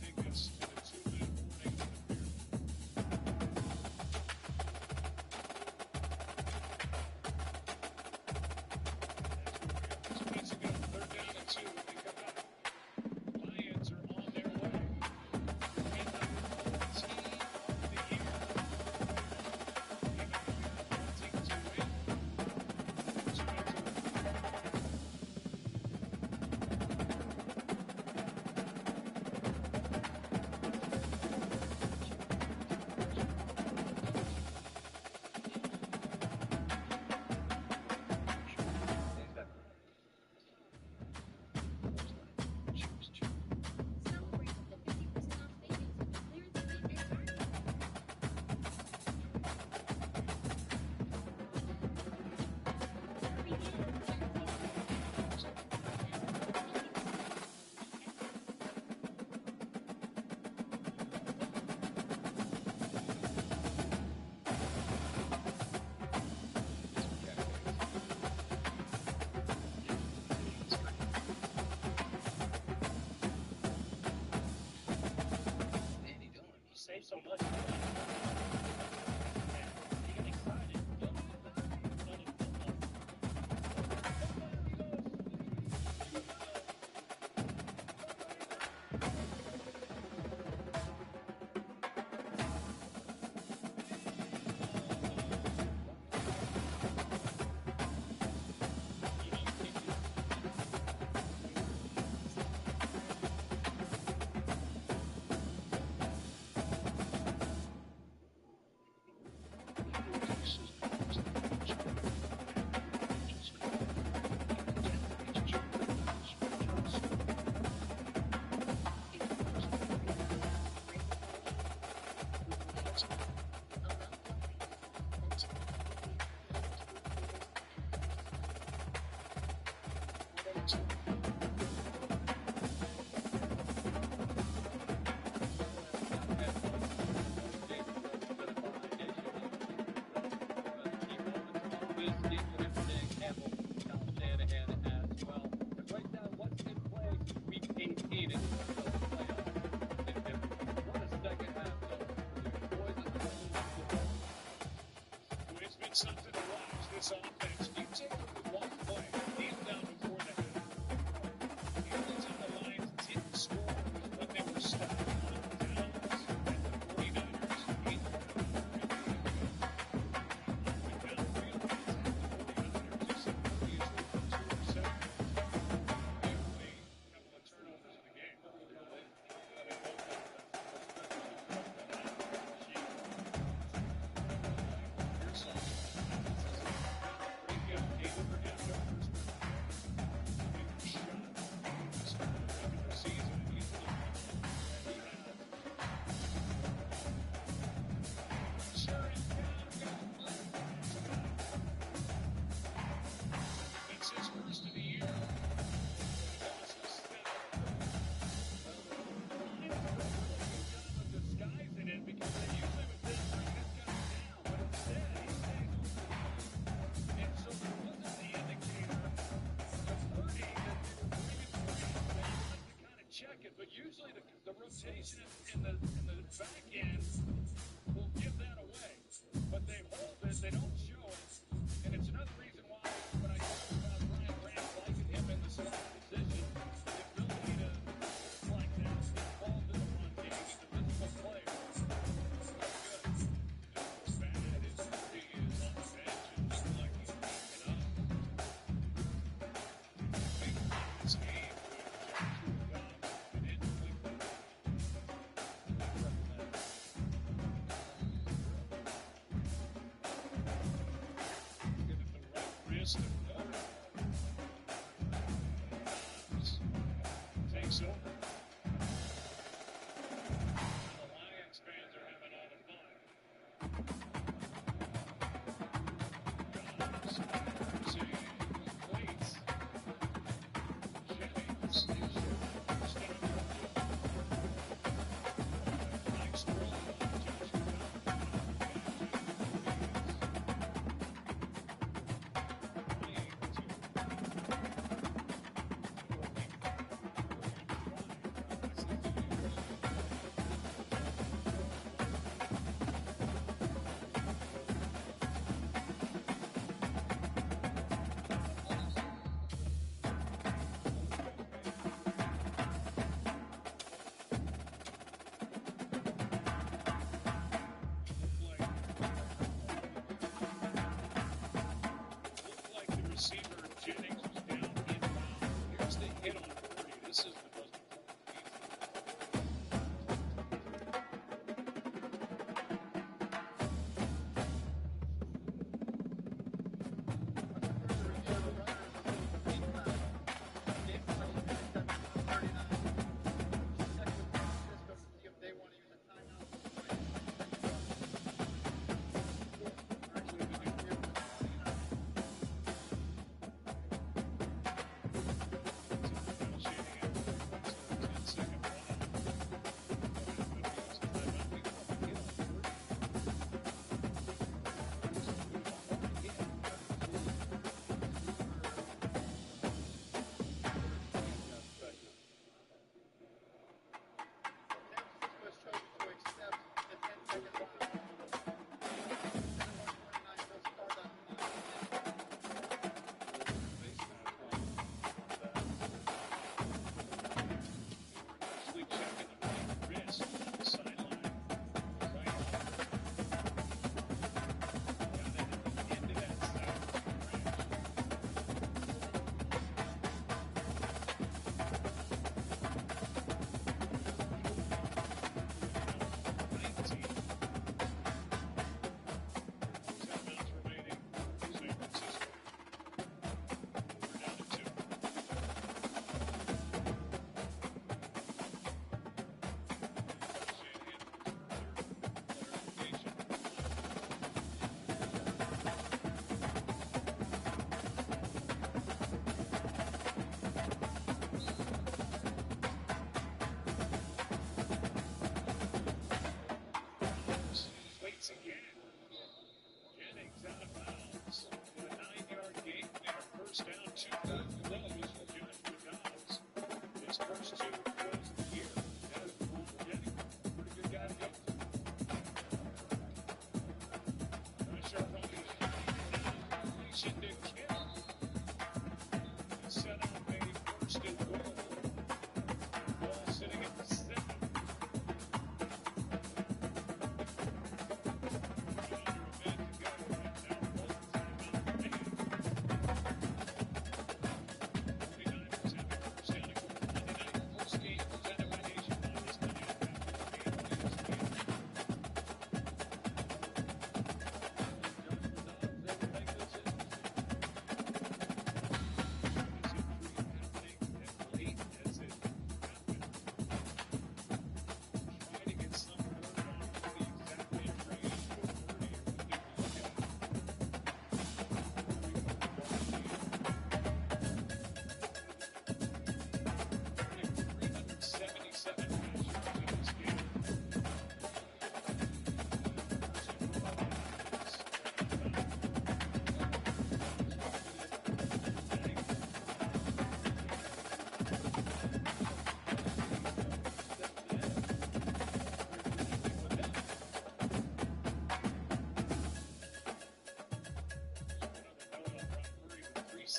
Take us to the 2-minute warning of the period. Minutes ago, 3rd down and 2. They come back. Lions are on their way. And the team of the year. Wanting to win. 2 minutes away. Celebrate the 50% off savings with the clearance event at Target. Hurry Danny Dillon, you say so much. You get excited. Don't you let it It's been something to watch this offense. You take a look at one play, kneel down before the half. The only time the Lions didn't score was when they were stopped on downs at the 49ers. 8 went downfield, attacked the 49ers. You said previously for 2 receptions. The only couple of turnovers in the game. Here's something. It's his first of the year. Disguising it because they usually would just bring this guy down, but instead he stays with the lead. And so there wasn't the indicator of hurting that they were bringing for him. They wanted to kind of check it, but usually the rotation in the back end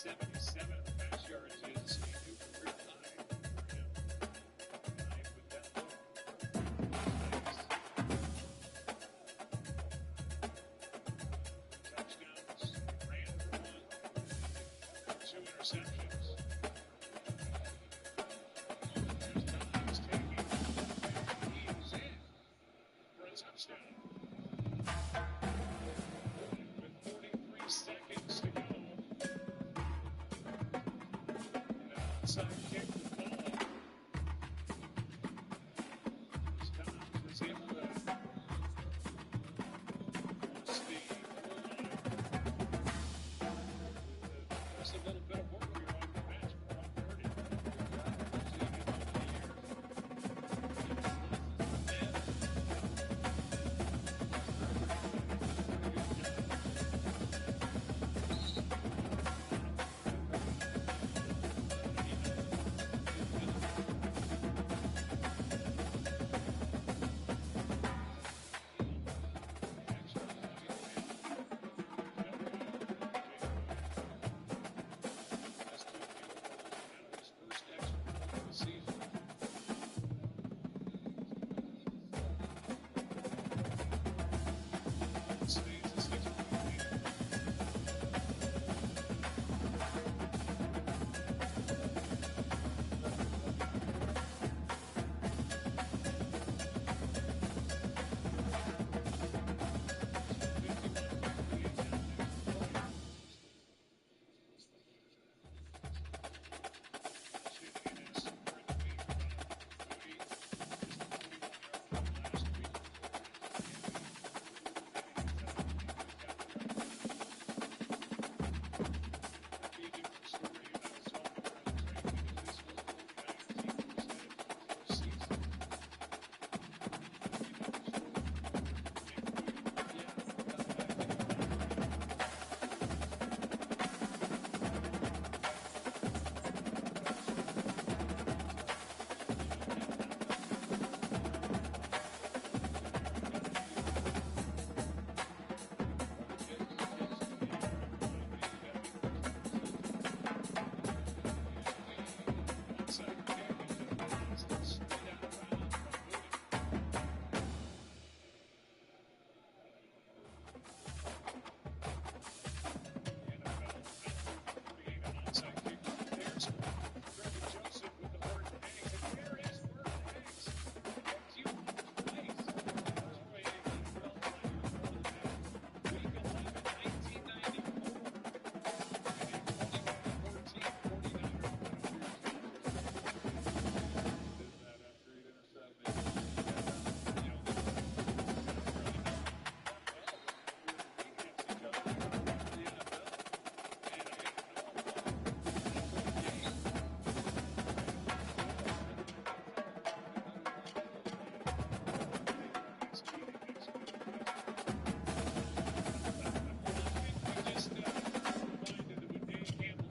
77 pass yards is a new career high for him. Tonight with that look. Touchdowns, ran for one, 2 interceptions. There's Dobbs taking, and he is in for a touchdown. With 43 seconds to go. Onside kick to fall. Dobbs was able to force the goal line. There's a little bit of work here on the bench for 130.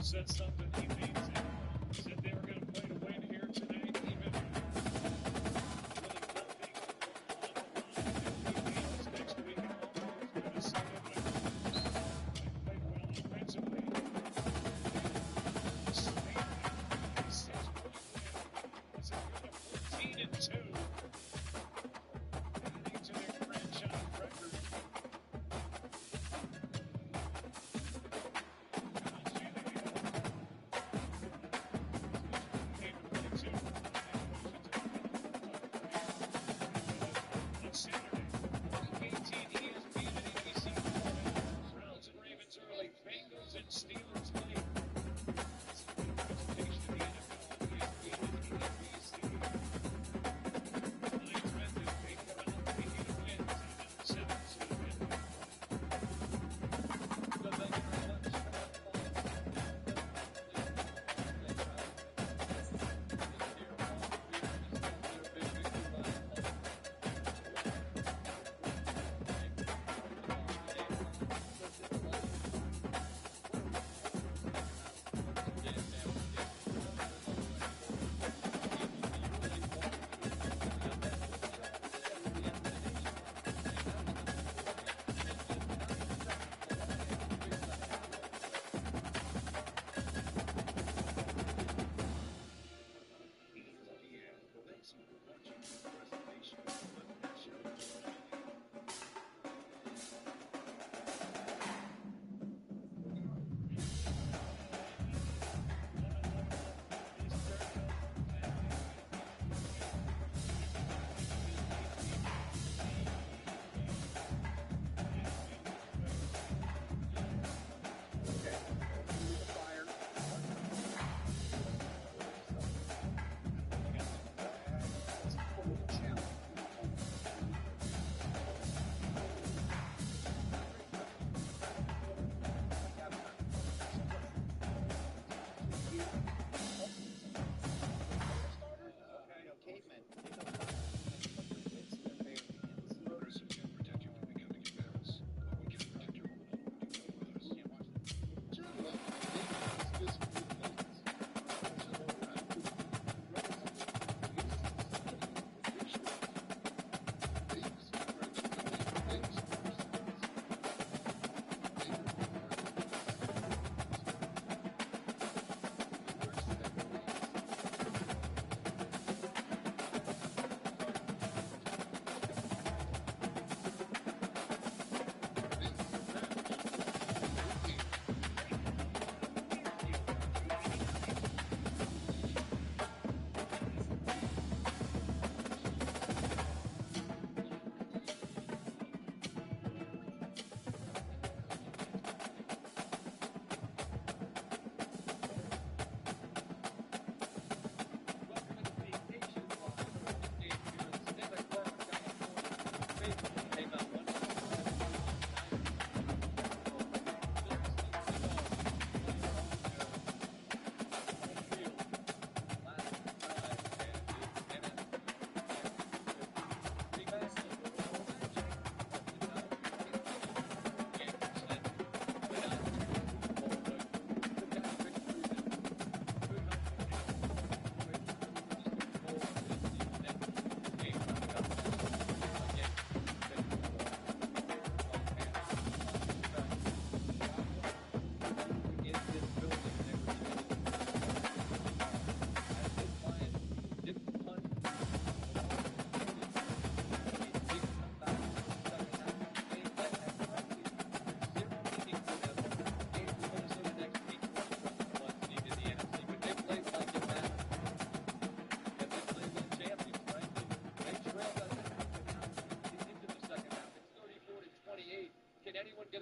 Said something he means it. Said they were going to play to win here tonight, even really nothing on the line. Next week at home, we're going to see them. They played well offensively. A 6-point win. It's a good 14-2. Adding to their franchise record.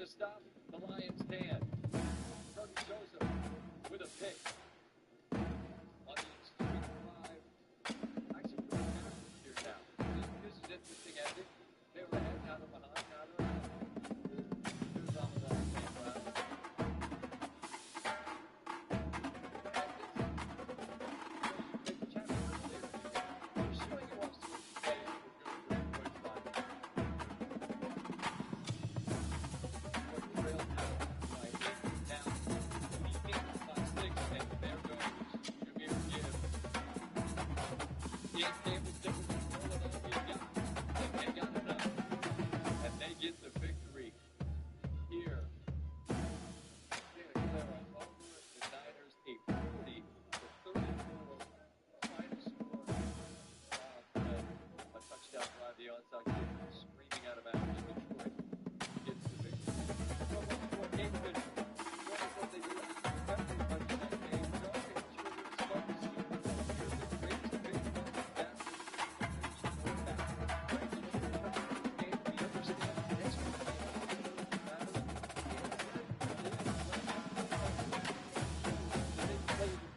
to stop the Lions' hand. Jordan Joseph with a pick. Lions 3-5. Actually, we're back here now. This is interesting ending. They were ahead, now they're behind, now they're out. Here's on the last game round. And they get the victory here. They declare over the Niners a 40-34 final score. A touchdown drive, the onside kick screaming out of bounds. Detroit gets the victory. So much more game finish. What they do is everybody in that game. Don't get curious about the Super Bowl. Here's the greatest victory that's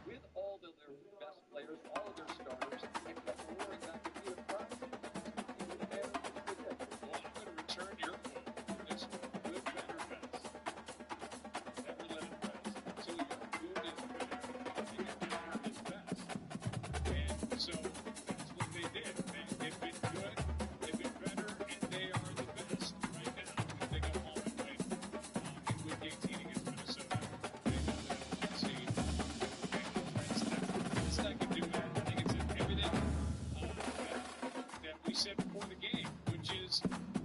with all of their best players, all of their starters, and kept roaring back to be a crowd. Well, I'm going to return your quote. It's good, better, best. Never let it rest. So your good is better. And your better is best. And so that's what they did. They've been good, they've been better, and they are the best right now. If they go home and win in Week 18 against Minnesota, they know that they'll succeed. It's not going to do that. I think it's everything that we said before the game, which is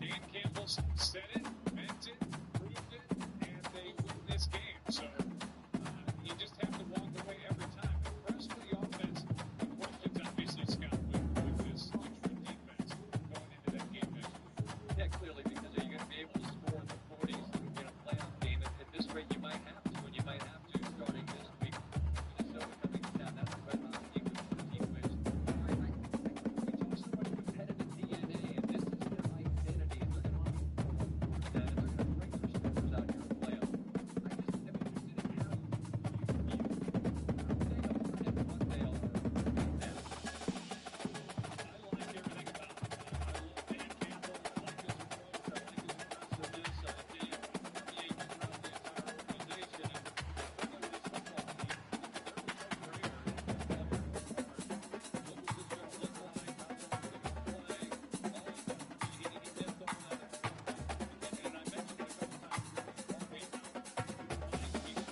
Dan Campbell said it, meant it, proved it, and they win this game. So you just have to walk away every time. Impressed with the offense. The questions, obviously, Scott, with this Detroit defense going into that game next week. Yeah, clearly, because are you going to be able to score in the 40s in a playoff game? At this rate, you might have to, and you might have to starting this week. Minnesota coming down, that's the red hot team with 14 wins. We talk so much competitive DNA, and this is their identity, and they're going to want to work that, and they're going to bring their starters out here to play them. I just am interested in how you what they are right now. I like everything about it. I love Dan Campbell. I like his approach. I like his aggressiveness. I like the permeate throughout the entire organization. And look at this football team. There was no brainer. What was this going to look like? How well were they going to play? All of that. He did all that. And I mentioned it a couple times during the ball game. He's so much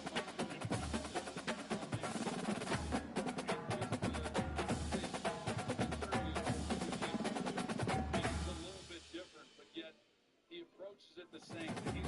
He's a little bit different, but yet he approaches it the same. He's